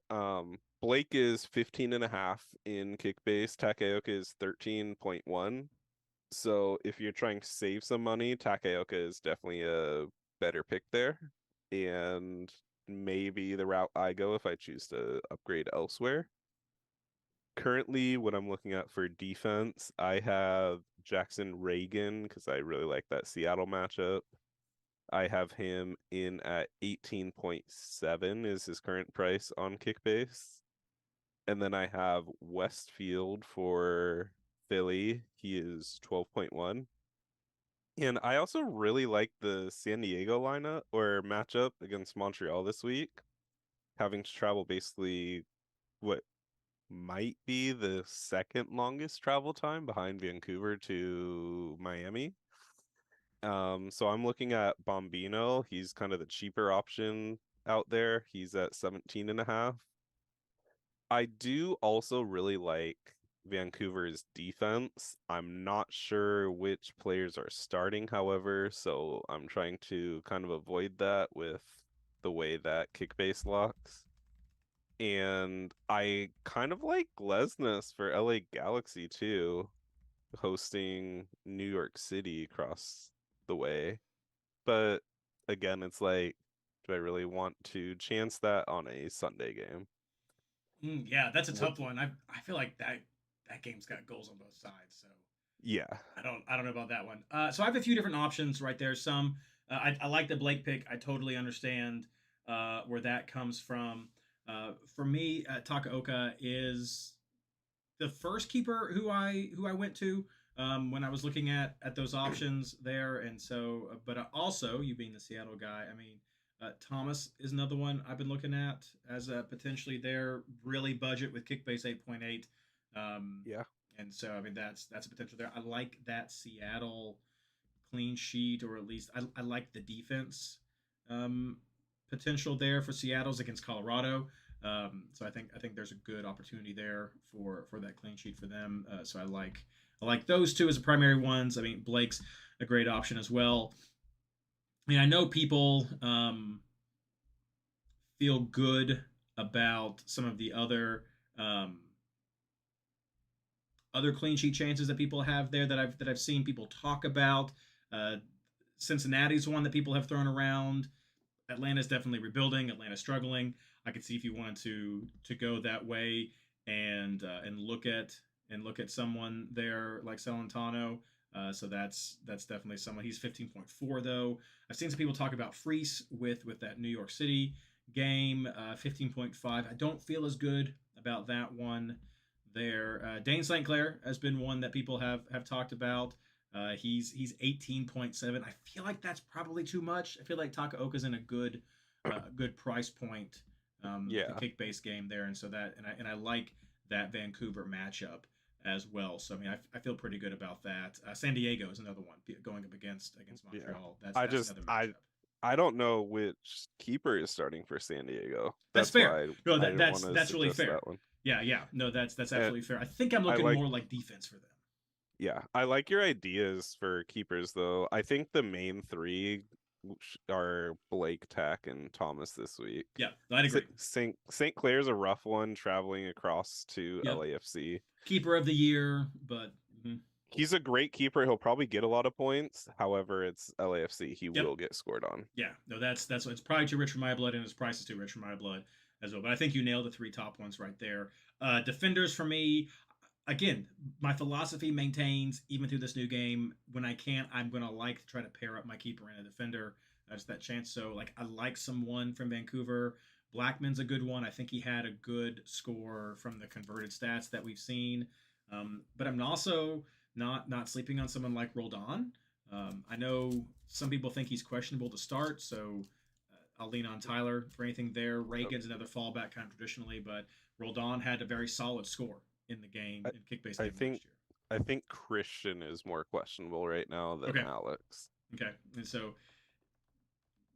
Blake is 15.5 in Kickbase. Takaoka is 13.1. So if you're trying to save some money, Takaoka is definitely a better pick there. And maybe the route I go if I choose to upgrade elsewhere. Currently, what I'm looking at for defense, I have Jackson Reagan because I really like that Seattle matchup. I have him in at 18.7 is his current price on Kickbase. And then I have Westfield for Philly. He is 12.1. And I also really like the San Diego lineup or matchup against Montreal this week, having to travel basically what might be the second longest travel time behind Vancouver to Miami. So I'm looking at Bombino. He's kind of the cheaper option out there. He's at 17.5. I do also really like Vancouver's defense. I'm not sure which players are starting, however, so I'm trying to kind of avoid that with the way that Kickbase locks. And I kind of like Lesnes for LA Galaxy too, hosting New York City across the way. But again, it's like, do I really want to chance that on a Sunday game? Yeah, that's a What? tough one. I feel like that game's got goals on both sides. So Yeah. I don't know about that one. So I have a few different options right there. Some I like the Blake pick. I totally understand where that comes from. For me, Takaoka is the first keeper who I went to when I was looking at those options there, and so but also you being the Seattle guy, I mean. Thomas is another one I've been looking at as a potentially their really budget with Kickbase 8.8. Yeah. And so I mean that's a potential there. I like that Seattle clean sheet, or at least I like the defense potential there for Seattle's against Colorado. So I think there's a good opportunity there for that clean sheet for them. So I like those two as the primary ones. I mean Blake's a great option as well. I mean, I know people feel good about some of the other clean sheet chances that people have there that I've seen people talk about. Uh, Cincinnati's one that people have thrown around. Atlanta's definitely rebuilding. Atlanta's struggling. I could see if you wanted to go that way and look at someone there like Celentano. So that's definitely someone. He's 15.4 though. I've seen some people talk about Freese with that New York City game, 15.5. I don't feel as good about that one there. Dane St. Clair has been one that people have talked about. He's 18.7. I feel like that's probably too much. I feel like Takaoka's in a good price point. Yeah. The kick-based game there, and so that and I like that Vancouver matchup as well. So I mean, I feel pretty good about that. San Diego is another one going up against Montreal. Yeah. That's another matchup. I don't know which keeper is starting for San Diego. That's That's fair. why No, I didn't want to that's really suggest fair. that one. Yeah. No, that's And absolutely fair. I think I'm I looking like more like defense for them. Yeah, I like your ideas for keepers though. I think the main three are Blake, Tack, and Thomas this week. Yeah, I'd agree. St. Clair's a rough one traveling across to Yep. LAFC. Keeper of the year, but He's a great keeper. He'll probably get a lot of points. However, it's LAFC. He Yep. will get scored on. Yeah, no, that's it's probably too rich for my blood, and his price is too rich for my blood as well. But I think you nailed the three top ones right there. Defenders for me, again, my philosophy maintains even through this new game. When I can, I'm gonna like to try to pair up my keeper and a defender. That's that chance. So like I like someone from Vancouver. Blackman's a good one. I think he had a good score from the converted stats that we've seen. But I'm also not sleeping on someone like Roldan. I know some people think he's questionable to start, so I'll lean on Tyler for anything there. Reagan's another fallback kind of traditionally, but Roldan had a very solid score in the game in Kickbase I game think last year. I think Christian is more questionable right now than Okay. Alex. Okay, and so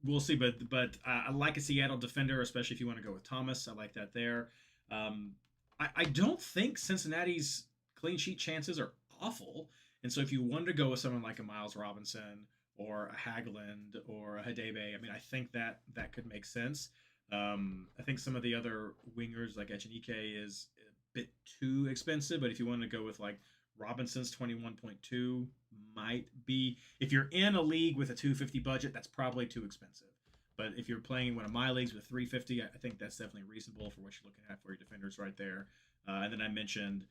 we'll see. But I like a Seattle defender, especially if you want to go with Thomas. I like that there. I don't think Cincinnati's clean sheet chances are awful, and so if you wanted to go with someone like a Miles Robinson or a Hagland or a Hadebe, I mean, I think that could make sense. I think some of the other wingers like Echenike is a bit too expensive, but if you want to go with like Robinson's 21.2 might be, if you're in a league with a 250 budget, that's probably too expensive. But if you're playing in one of my leagues with 350, I think that's definitely reasonable for what you're looking at for your defenders right there. And then I mentioned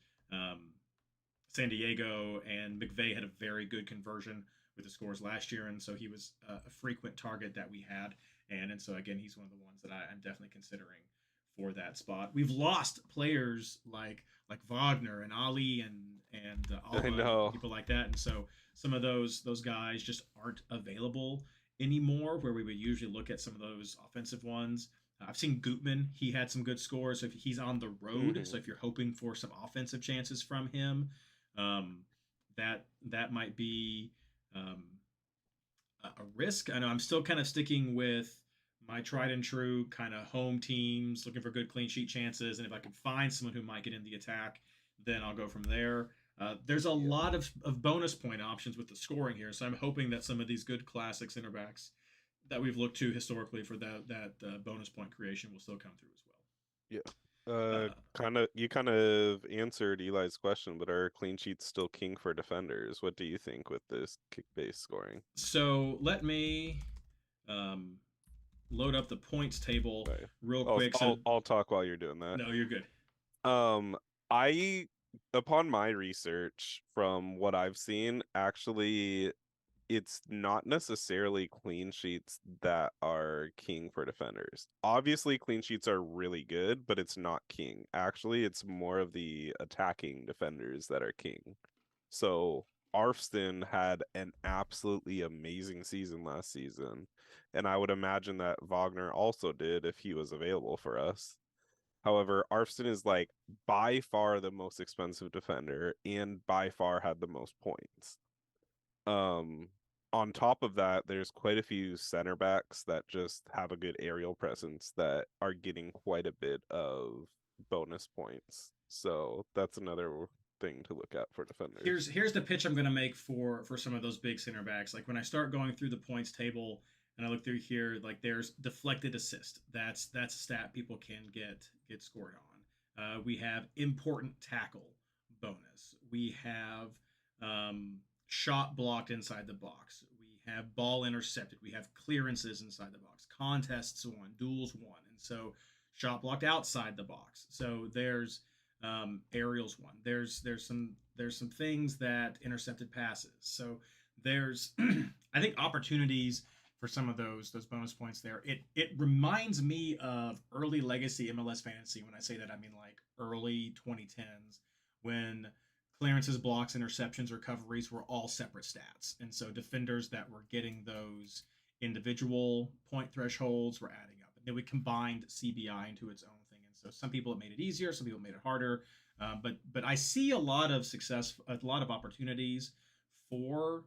San Diego, and McVay had a very good conversion with the scores last year, and so he was a frequent target that we had. And so again, he's one of the ones that I'm definitely considering for that spot. We've lost players like Wagner and Ali and I Alba, know. people like that, and so some of those guys just aren't available anymore. Where we would usually look at some of those offensive ones. I've seen Gutman; he had some good scores. So if he's on the road, so if you're hoping for some offensive chances from him, that might be a risk. I know I'm still kind of sticking with my tried and true kind of home teams, looking for good clean sheet chances, and if I can find someone who might get in the attack, then I'll go from there. There's a lot of bonus point options with the scoring here, so I'm hoping that some of these good classic center backs that we've looked to historically for that bonus point creation will still come through as well. Yeah. You kind of answered Eli's question, but are clean sheets still king for defenders? What do you think with this kick base scoring? So let me load up the points table real quick. I'll talk while you're doing that. No, you're good. I upon my research from what I've seen, actually it's not necessarily clean sheets that are king for defenders. Obviously, clean sheets are really good, but it's not king. Actually, it's more of the attacking defenders that are king. So Arfston had an absolutely amazing season last season, and I would imagine that Wagner also did if he was available for us. However, Arfston is like by far the most expensive defender and by far had the most points. On top of that, there's quite a few center backs that just have a good aerial presence that are getting quite a bit of bonus points. So that's another thing to look at for defenders. Here's the pitch I'm going to make for some of those big center backs. Like when I start going through the points table and I look through here, like there's deflected assist. That's a stat people can get scored on. We have important tackle bonus. We have shot blocked inside the box. We have ball intercepted. We have clearances inside the box. Contests won, duels won, and so shot blocked outside the box. So there's aerials won. There's some things that intercepted passes. So there's I think opportunities for some of those bonus points there. It reminds me of early legacy MLS fantasy. When I say that, I mean like early 2010s when clearances, blocks, interceptions, recoveries were all separate stats. And so defenders that were getting those individual point thresholds were adding up. And then we combined CBI into its own thing. And so some people it made it easier, some people made it harder. But I see a lot of success, a lot of opportunities for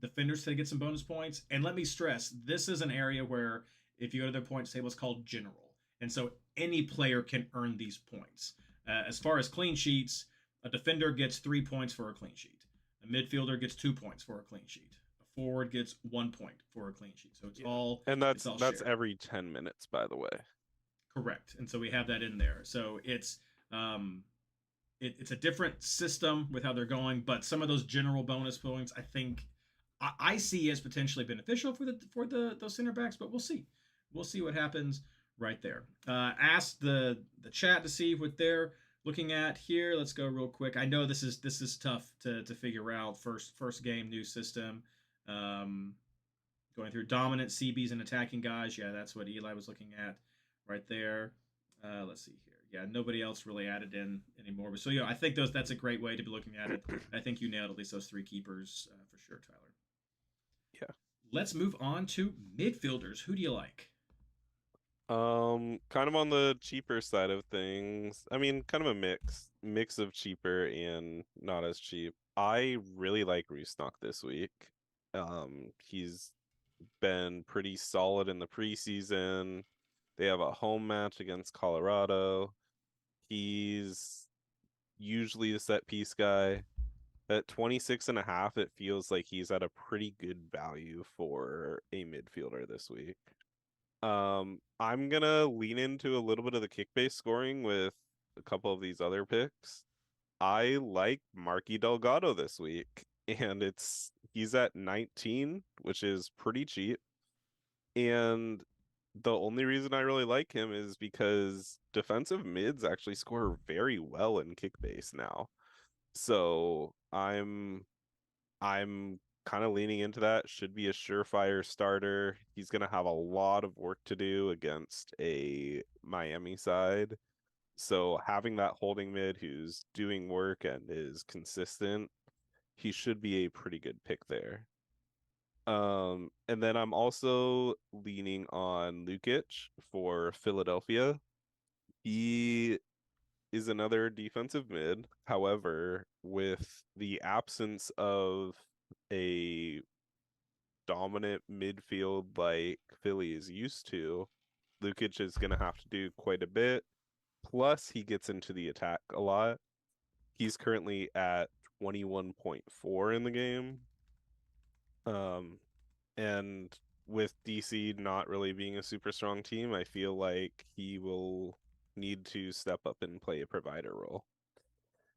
defenders to get some bonus points. And let me stress, this is an area where if you go to their points table, it's called general. And so any player can earn these points. As far as clean sheets, a defender gets 3 points for a clean sheet. A midfielder gets 2 points for a clean sheet. A forward gets 1 point for a clean sheet. So it's all, and that's shared. Every 10 minutes, by the way. Correct. And so we have that in there. So it's it's a different system with how they're going, but some of those general bonus points, I think I see as potentially beneficial for the those center backs, but we'll see what happens right there. Ask the chat to see what they're looking at here. Let's go real quick. I know this is tough to figure out. First game, new system. Going through dominant CBs and attacking guys. Yeah, that's what Eli was looking at right there. Let's see here. Yeah, nobody else really added in anymore. But so yeah, I think that's a great way to be looking at it. I think you nailed at least those three keepers for sure, Tyler. Yeah. Let's move on to midfielders. Who do you like? Kind of on the cheaper side of things. I mean, kind of a mix of cheaper and not as cheap. I really like Rusnak this week. He's been pretty solid in the preseason. They have a home match against Colorado. He's usually the set piece guy. At 26.5, it feels like he's at a pretty good value for a midfielder this week. I'm gonna lean into a little bit of the kick-based scoring with a couple of these other picks. I like Marky Delgado this week, and he's at 19, which is pretty cheap. And the only reason I really like him is because defensive mids actually score very well in kick-based now. So I'm kind of leaning into that. Should be a surefire starter. He's going to have a lot of work to do against a Miami side. So having that holding mid who's doing work and is consistent, he should be a pretty good pick there. And then I'm also leaning on Lukic for Philadelphia. He is another defensive mid. However, with the absence of a dominant midfield like Philly is used to, Lukic is going to have to do quite a bit. Plus, he gets into the attack a lot. He's currently at 21.4 in the game. And with DC not really being a super strong team, I feel like he will need to step up and play a provider role.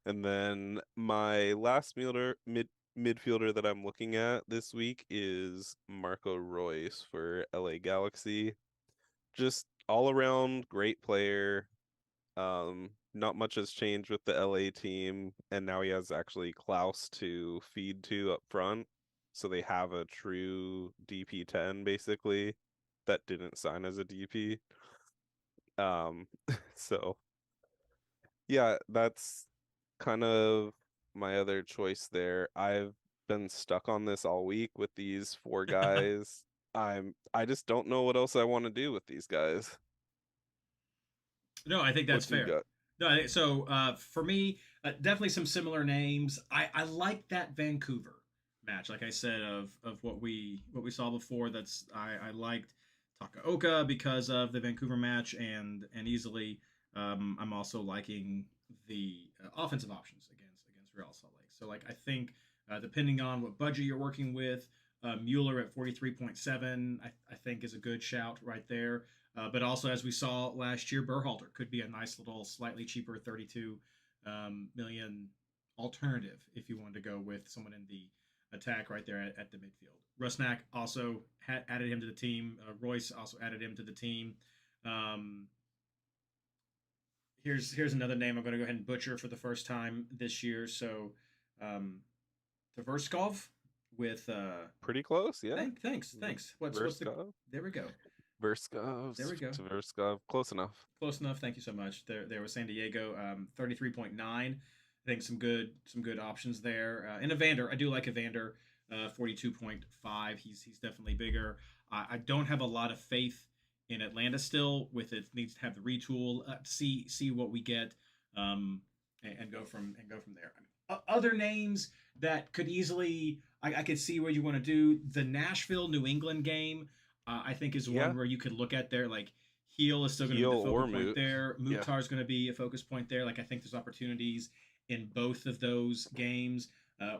And then my last midfielder that I'm looking at this week is Marco Reus for LA Galaxy. Just all around great player. Not much has changed with the LA team, and now he has actually Klaus to feed to up front. So they have a true DP10 basically that didn't sign as a DP. So yeah, that's kind of my other choice there. I've been stuck on this all week with these four guys. I just don't know what else I want to do with these guys. No, I think that's What do you fair. got? No, so for me, definitely some similar names. I like that Vancouver match. Like I said, of what we saw before. I liked Takaoka because of the Vancouver match, and easily I'm also liking the offensive options against Real Salt Lake. So like I think depending on what budget you're working with, Mueller at 43.7, I think is a good shout right there. But also, as we saw last year, Berhalter could be a nice little, slightly cheaper 32 million alternative if you wanted to go with someone in the attack right there at the midfield. Rusnak also added him to the team. Royce also added him to the team. Here's another name I'm going to go ahead and butcher for the first time this year. So, Tverskov with Pretty close, yeah. Thanks. What's the? There we go. Verskov. There we go. Tverskov. Close enough. Close enough. Thank you so much. There was San Diego, 33.9. I think some good options there. And Evander, I do like Evander, 42.5. He's definitely bigger. I don't have a lot of faith in Atlanta still. With it needs to have the retool. See what we get, and go from there. I mean, other names that could easily I could see what you want to do. The Nashville New England game. I think is one where you could look at there, like Heel is still going to be the focal point there. Mukhtar is going to be a focus point there. Like I think there's opportunities in both of those games.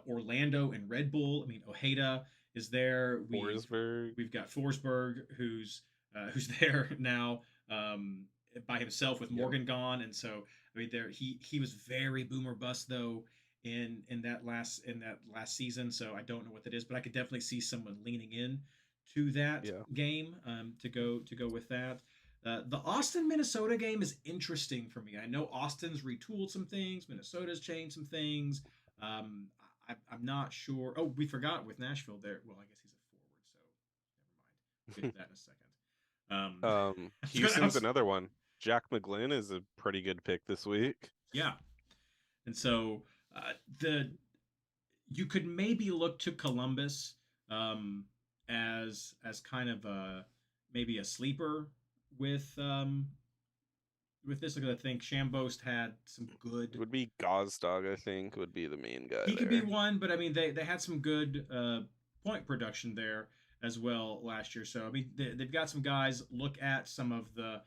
Orlando and Red Bull. I mean, Ojeda is there. We've got Forsberg who's there now by himself with Morgan gone, and so I I mean, he was very boomer bust though in that last season. So I don't know what that is, but I could definitely see someone leaning in to that Yeah. game to go with that. The Austin Minnesota game is interesting for me. I know Austin's retooled some things, Minnesota's changed some things. Um, I'm not sure. Oh, we forgot with Nashville there. Well, I guess he's a forward, so never mind. We'll get to that in a second. I Houston's was, another one. Jack McGlynn is a pretty good pick this week. yeah, and so the you could maybe look to Columbus um, as kind of a maybe a sleeper with this. Like I think Shambost had some It good. would be Gazdag, I think, would be the main guy He could be there. one, but I mean they had some good point production there as well last year. So I mean they've got some guys. Look at some of the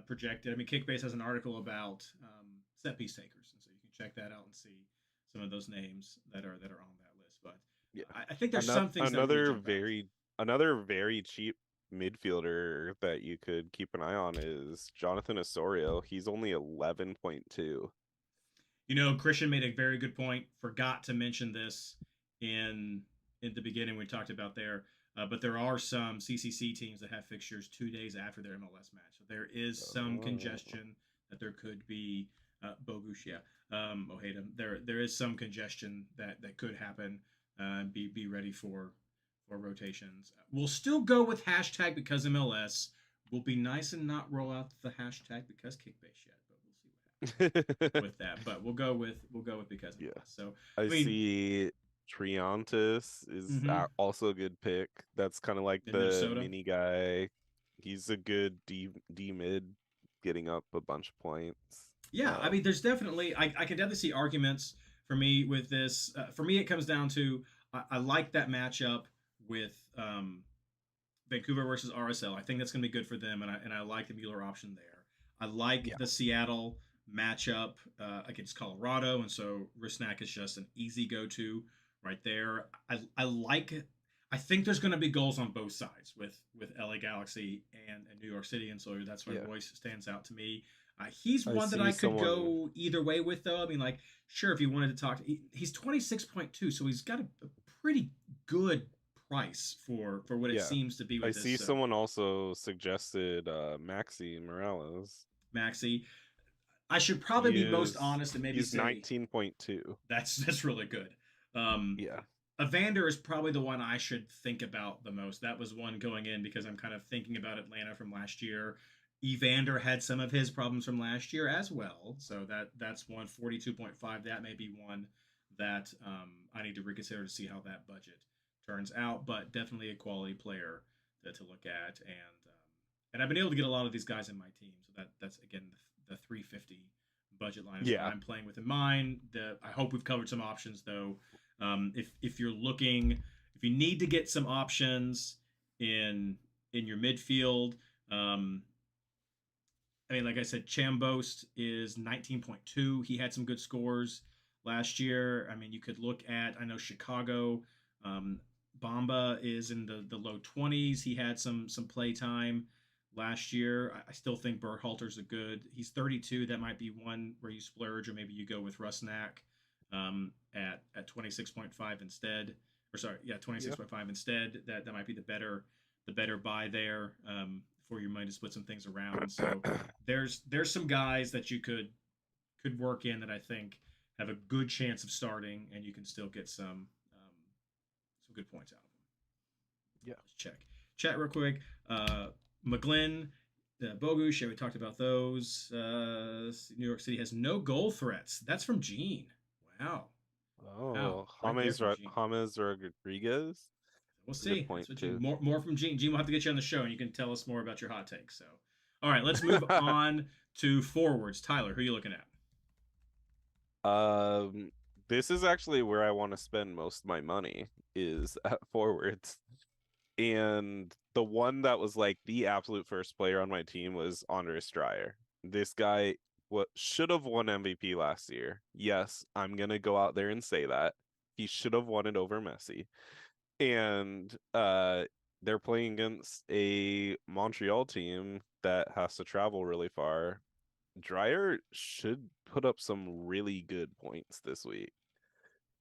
projected. I mean Kickbase has an article about set piece takers, and so you can check that out and see some of those names that are on that list. But Yeah. I think there's some things that really jump out. Another very cheap midfielder that you could keep an eye on is Jonathan Osorio. He's only 11.2. You know, Christian made a very good point. Forgot to mention this in the beginning we talked about there, but there are some CCC teams that have fixtures 2 days after their MLS match, so there is some congestion that there could be. Bogush, yeah, Ojeda. There is some congestion that could happen. Be ready for rotations. We'll still go with hashtag because MLS. We'll be nice and not roll out the hashtag because Kickbase yet, but we'll see what happens with that. But we'll go with because MLS. So I mean, see Triantis is also a good pick. That's kind of like in the Minnesota. mini guy. He's a good D mid, getting up a bunch of points. Yeah, I mean, there's definitely I can definitely see arguments for me with this. For me, it comes down to I like that matchup with Vancouver versus RSL. I think that's going to be good for them, and I like the Mueller option there. I like the Seattle matchup against Colorado, and so Rusnak is just an easy go-to right there. I like it. I think there's going to be goals on both sides with LA Galaxy and New York City, and so that's why Royce stands out to me. He's one that I could go either way with, though. I mean, like, sure, if you wanted to talk, he's 26.2, so he's got a pretty good price for what it seems to be with I this. see someone also suggested Maxi Morales. Maxi. I should probably be most honest and maybe he's say 19.2. That's really good. Yeah. Evander is probably the one I should think about the most. That was one going in because I'm kind of thinking about Atlanta from last year. Evander had some of his problems from last year as well. So that's 142.5. That may be one that I need to reconsider to see how that budget turns out, but definitely a quality player to look at. And I've been able to get a lot of these guys in my team. So that's again the 350 budget line that I'm playing with in mind. I hope we've covered some options though. If you're looking, if you need to get some options in your midfield, I mean, like I said, Chambost is 19.2. He had some good scores last year. I mean, you could look at, I know Chicago, Bamba is in the low 20s. He had some play time last year. I still think Berhalter's he's 32. That might be one where you splurge, or maybe you go with Rusnak at 26.5 instead. Or sorry, 26.5 instead. That might be the better buy there. For your money to split some things around. So there's some guys that you could work in that I think have a good chance of starting, and you can still get some good points out of them. Yeah. Let's check chat real quick. McGlynn, Bogush, we talked about those. New York City has no goal threats. That's from Gene. Wow. Oh, James Rodriguez. We'll see. That's what more from Gene. Gene will have to get you on the show, and you can tell us more about your hot takes. So, all right, let's move on to forwards. Tyler, who are you looking at? This is actually where I want to spend most of my money is at forwards, and the one that was like the absolute first player on my team was Andres Dreyer. This guy should have won MVP last year. Yes, I'm gonna go out there and say that he should have won it over Messi. And they're playing against a Montreal team that has to travel really far. Dryer should put up some really good points this week.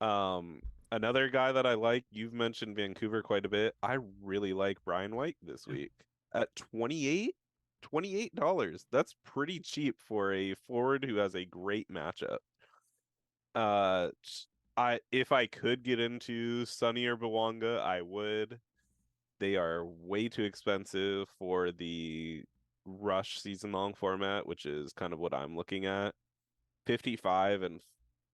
Another guy that I like, you've mentioned Vancouver quite a bit. I really like Brian White this week at 28 dollars. That's pretty cheap for a forward who has a great matchup. Uh, if I could get into Sonny or Bawanga, I would. They are way too expensive for the rush season long format, which is kind of what I'm looking at. 55 and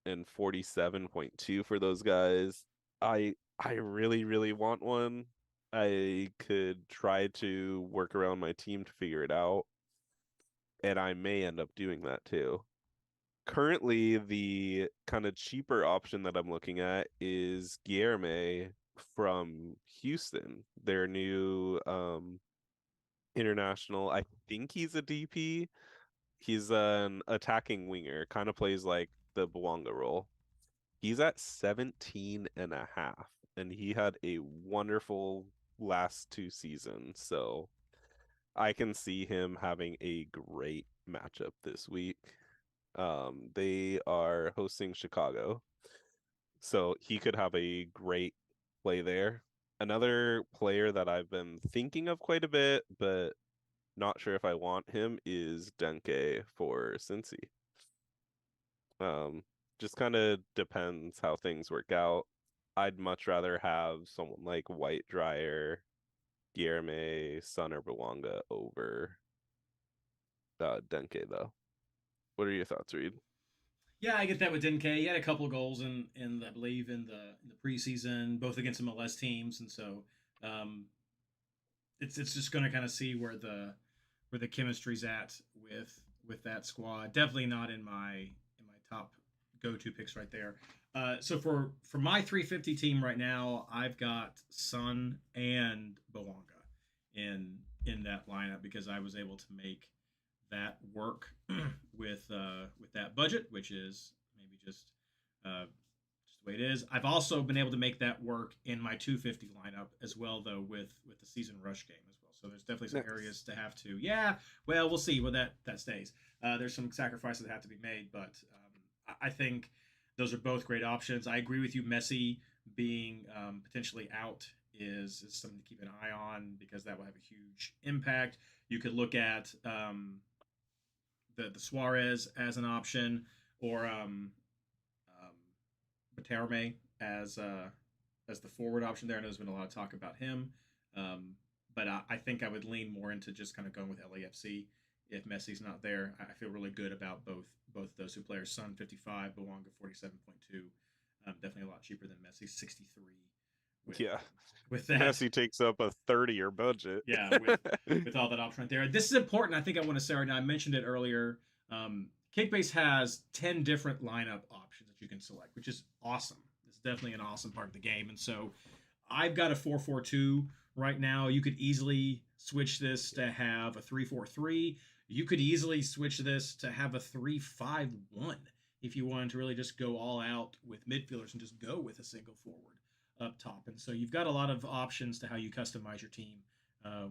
47.2 for those guys. I really, really want one. I could try to work around my team to figure it out, and I may end up doing that too. Currently, the kind of cheaper option that I'm looking at is Guilherme from Houston, their new international. I think he's a DP. He's an attacking winger, kind of plays like the Bwanga role. He's at 17 and a half, and he had a wonderful last 2 seasons. So I can see him having a great matchup this week. They are hosting Chicago, so he could have a great play there. Another player that I've been thinking of quite a bit, but not sure if I want him, is Denke for Cincy. Just kind of depends how things work out. I'd much rather have someone like White Dryer, Guilherme, Sun, or Bawanga over Denke, though. What are your thoughts, Reid? Yeah, I get that with Denke. He had a couple of goals in I believe in the preseason, both against MLS teams, and so um, it's just going to kind of see where the chemistry's at with that squad. Definitely not in my top go to picks right there. So for my 350 team right now, I've got Sun and Bawanga in that lineup because I was able to make that work with that budget, which is maybe just the way it is. I've also been able to make that work in my 250 lineup as well, though, with the season rush game as well. So there's definitely some areas to have to. Yeah, well, we'll see where that stays. There's some sacrifices that have to be made, but I think those are both great options. I agree with you. Messi being potentially out is something to keep an eye on because that will have a huge impact. You could look at the Suarez as an option, or Baterme as the forward option there. I know there's been a lot of talk about him, but I think I would lean more into just kind of going with LAFC if Messi's not there. I feel really good about both of those two players. Sun 55, Bawanga 47.2. Definitely a lot cheaper than Messi 63. Yeah, with that, Messi takes up a 30-year budget. Yeah, with all that option right there. This is important. I think I want to say right now. I mentioned it earlier. Kickbase has 10 different lineup options that you can select, which is awesome. It's definitely an awesome part of the game. And so I've got a 4-4-2 right now. You could easily switch this to have a 3-4-3. You could easily switch this to have a 3-5-1 if you wanted to really just go all out with midfielders and just go with a single forward up top. And so you've got a lot of options to how you customize your team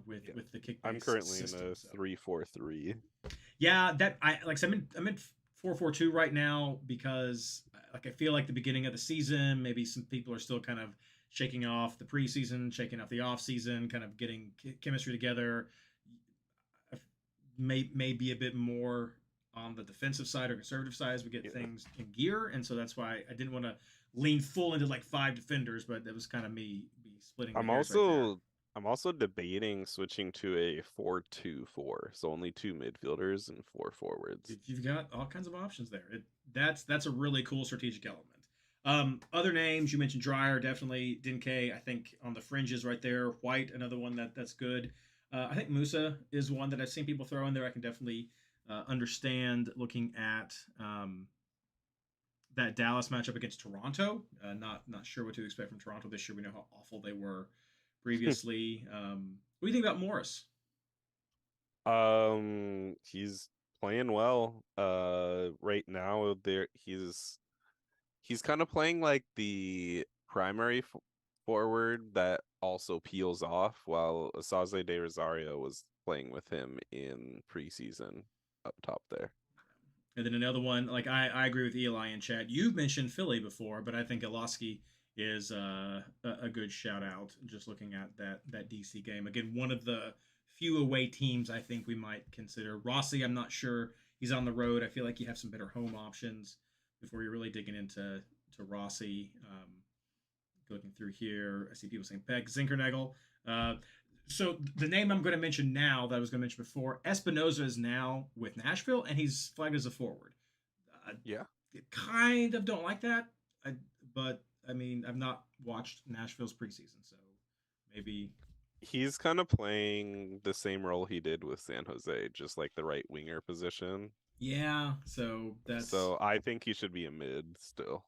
with the Kickbase. I'm currently system, in a 3-4-3. Yeah, that I'm in 4-4-2 right now because like I feel like the beginning of the season, maybe some people are still kind of shaking off the preseason, shaking off the off season, kind of getting chemistry together. May be a bit more on the defensive side or conservative side as we get things in gear, and so that's why I didn't want to lean full into like 5 defenders, but that was kind of me splitting. I'm also debating switching to a 4-2-4, so only 2 midfielders and 4 forwards. You've got all kinds of options there. That's a really cool strategic element. Other names you mentioned, Dryer, definitely. Denke, I think on the fringes right there. White, another one that's good. I think Musa is one that I've seen people throw in there. I can definitely understand looking at that Dallas matchup against Toronto. Not sure what to expect from Toronto this year. We know how awful they were previously. What do you think about Morris? He's playing well. Right now he's kind of playing like the primary forward that also peels off, while Asaze de Rosario was playing with him in preseason up top there. And then another one, like I agree with Eli in chat. You've mentioned Philly before, but I think Eloski is a good shout out. Just looking at that DC game again, one of the few away teams I think we might consider. Rossi, I'm not sure. He's on the road. I feel like you have some better home options before you're really digging into Rossi. Looking through here, I see people saying Peck Zinkernagel. So the name I'm going to mention now that I was going to mention before, Espinoza is now with Nashville, and he's flagged as a forward. Yeah. Kind of don't like that, but I mean, I've not watched Nashville's preseason, so maybe He's kind of playing the same role he did with San Jose, just like the right winger position. yeah. So So I think he should be a mid still.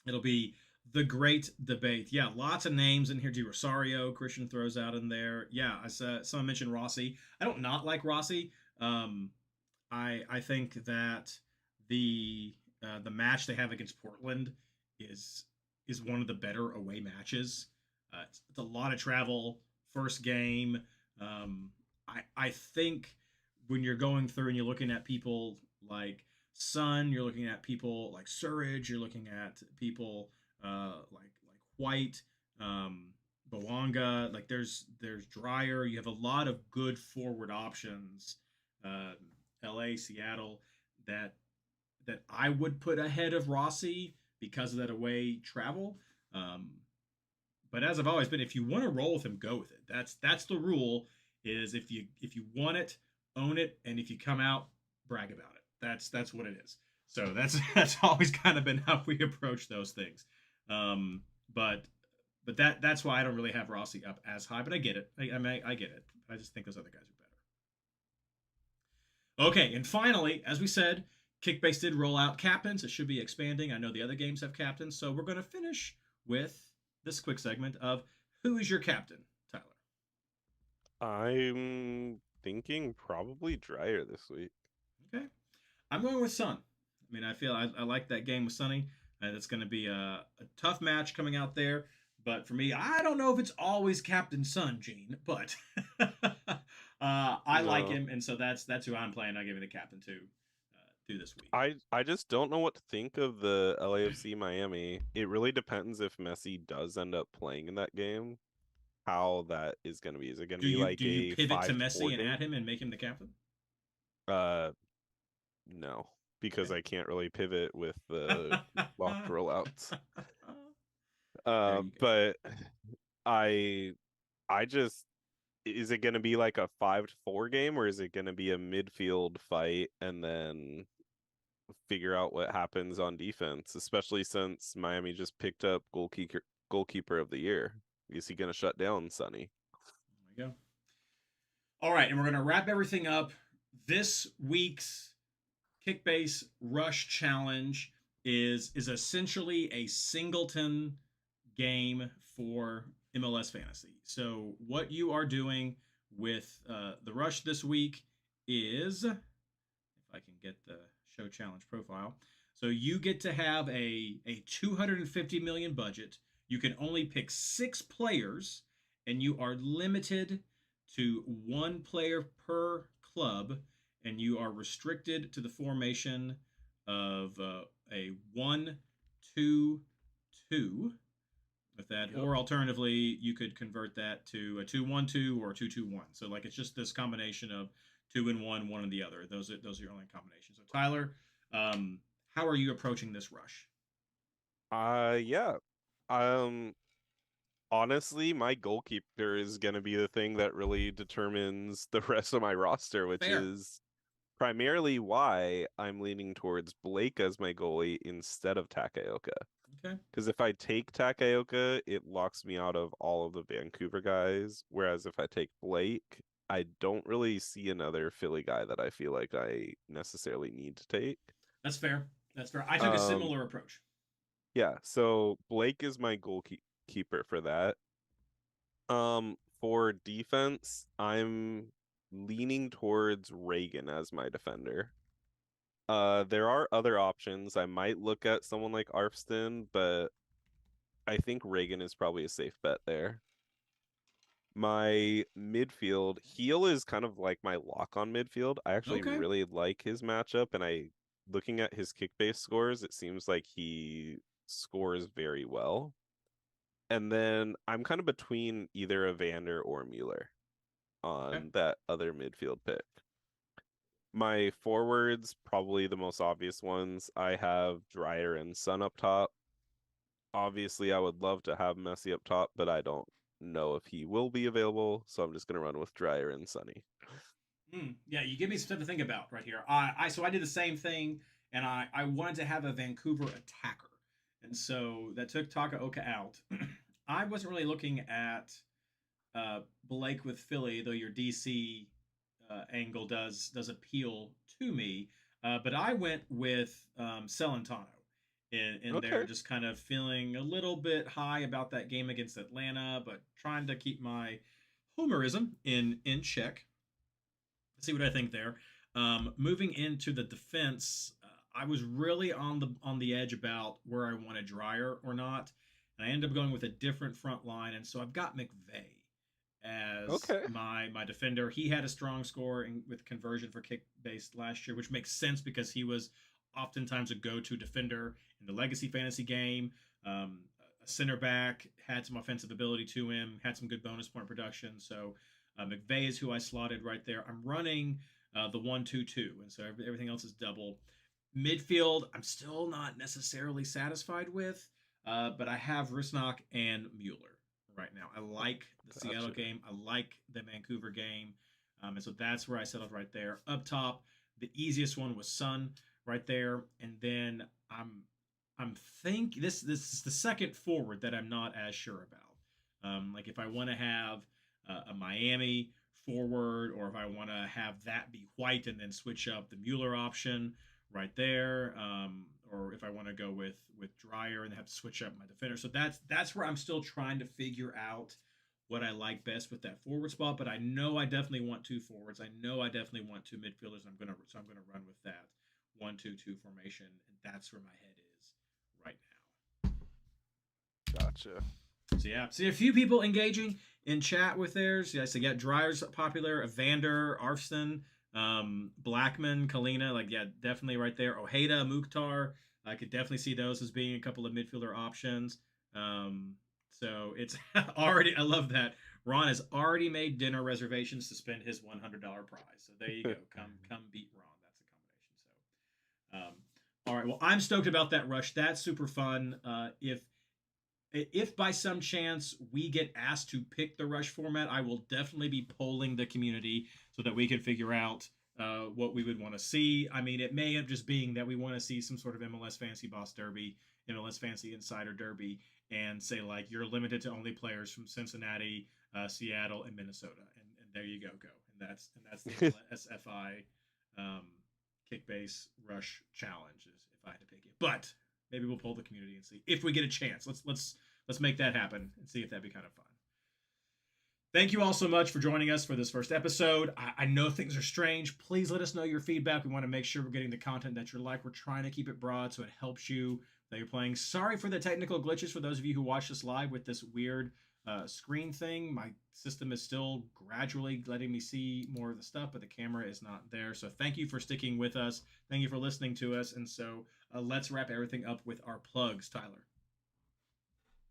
it'll be the great debate. Yeah, lots of names in here. Di Rosario, Christian throws out in there. Yeah, I saw someone mentioned Rossi. I don't not like Rossi. I think that the match they have against Portland is one of the better away matches. It's a lot of travel. First game. I think when you're going through and you're looking at people like Sun, you're looking at people like Surridge, you're looking at people like White, Bawanga. Like there's Dryer. You have a lot of good forward options. L.A., Seattle that I would put ahead of Rossi because of that away travel. But as I've always been, if you want to roll with him, go with it. That's the rule. Is if you want it, own it, and if you come out, brag about it. That's what it is. So that's always kind of been how we approach those things. But that's why I don't really have Rossi up as high. But I get it. I get it. I just think those other guys are better. Okay, and finally, as we said, Kickbase did roll out captains. It should be expanding. I know the other games have captains, so we're going to finish with this quick segment of who is your captain, Tyler? I'm thinking probably Dryer this week. Okay, I'm going with Sun. I mean, I feel I like that game with Sonny. It's going to be a tough match coming out there. But for me, I don't know if it's always Captain Sun, Gene, but I like him, and so that's who I'm playing. I'll give you the captain to this week. I just don't know what to think of the LAFC Miami. It really depends if Messi does end up playing in that game, how that is going to be. Is it going to be like do you a pivot to 5-4 Messi and game? add him and make him the captain? No, because I can't really pivot with the locked rollouts. But I just, is it going to be like a 5-4 game, or is it going to be a midfield fight and then figure out what happens on defense, especially since Miami just picked up goalkeeper of the year? Is he going to shut down Sonny? There we go. All right, and we're going to wrap everything up. This week's Kickbase Rush Challenge is essentially a singleton game for MLS Fantasy. So what you are doing with the Rush this week is, if I can get the show challenge profile, so you get to have a 250 million budget. You can only pick 6 players, and you are limited to 1 player per club, and you are restricted to the formation of a 1-2-2 with that. Yep. Or alternatively, you could convert that to a 2-1-2 or a 2-2-1. So like it's just this combination of 2 and 1, one and the other. Those are your only combinations. So Tyler, how are you approaching this rush? Yeah. Honestly, my goalkeeper is going to be the thing that really determines the rest of my roster, which is primarily why I'm leaning towards Blake as my goalie instead of Takaoka. Okay. Because if I take Takaoka, it locks me out of all of the Vancouver guys. Whereas if I take Blake, I don't really see another Philly guy that I feel like I necessarily need to take. That's fair. I took a similar approach. Yeah, so Blake is my goalkeeper for that. For defense, I'm leaning towards Reagan as my defender. There are other options. I might look at someone like Arfston, but I think Reagan is probably a safe bet there. My midfield, Heel is kind of like my lock on midfield. I actually really like his matchup, and I looking at his kick base scores, it seems like he scores very well. And then I'm kind of between either a Vander or Mueller Okay. on that other midfield pick. My forwards, probably the most obvious ones, I have Dryer and Sun up top. Obviously, I would love to have Messi up top, but I don't know if he will be available, so I'm just going to run with Dryer and Sunny. Yeah, you give me some stuff to think about right here. So I did the same thing, and I wanted to have a Vancouver attacker, and so that took Takaoka out. I wasn't really looking at Blake with Philly, though your DC angle does appeal to me. But I went with Celentano in there, Okay. just kind of feeling a little bit high about that game against Atlanta, but trying to keep my homerism in check. See what I think there. Moving into the defense, I was really on the edge about where I wanted Dryer or not, and I ended up going with a different front line, and so I've got McVay as Okay. my defender. He had a strong score with conversion for kick based last year, which makes sense because he was oftentimes a go-to defender in the legacy fantasy game. A center back, had some offensive ability to him, had some good bonus point production. So McVay is who I slotted right there. I'm running the 1-2-2, and so everything else is double. Midfield, I'm still not necessarily satisfied with, but I have Risnock and Mueller right now. I like the Seattle Gotcha. game. I like the Vancouver game, and so that's where I settled right there. Up top, the easiest one was Sun right there, and then I'm think this is the second forward that I'm not as sure about. Like if I want to have a Miami forward, or if I want to have that be White and then switch up the Mueller option right there, or if I want to go with Dryer and have to switch up my defender. So that's where I'm still trying to figure out what I like best with that forward spot. But I know I definitely want two forwards. I know I definitely want two midfielders. I'm gonna run with that 1-2-2 formation, and that's where my head is right now. Gotcha. So yeah, see a few people engaging in chat with theirs. Yeah, so yeah, Dryer's popular, Evander, Arfston, Blackman, Kalina, like yeah, definitely right there. Ojeda, Mukhtar, I could definitely see those as being a couple of midfielder options. So it's already, I love that. Ron has already made dinner reservations to spend his $100 prize. So there you go. Come beat Ron. That's a combination. So, all right. Well, I'm stoked about that rush. That's super fun. If by some chance we get asked to pick the rush format, I will definitely be polling the community so that we can figure out what we would want to see. I mean, it may end up just being that we want to see some sort of MLS Fantasy Boss Derby, MLS Fantasy Insider Derby, and say like you're limited to only players from Cincinnati, Seattle, and Minnesota, and there you go. And that's the MLSFI kick base rush challenge is if I had to pick it. But maybe we'll poll the community and see if we get a chance. Let's make that happen and see if that'd be kind of fun. Thank you all so much for joining us for this first episode. I know things are strange. Please let us know your feedback. We want to make sure we're getting the content that you're like. We're trying to keep it broad so it helps you that you're playing. Sorry for the technical glitches for those of you who watch this live with this weird screen thing. My system is still gradually letting me see more of the stuff, but the camera is not there. So thank you for sticking with us. Thank you for listening to us. And so let's wrap everything up with our plugs, Tyler.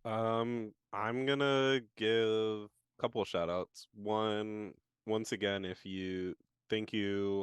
I'm gonna give a couple of shout outs. One, once again, if you thank you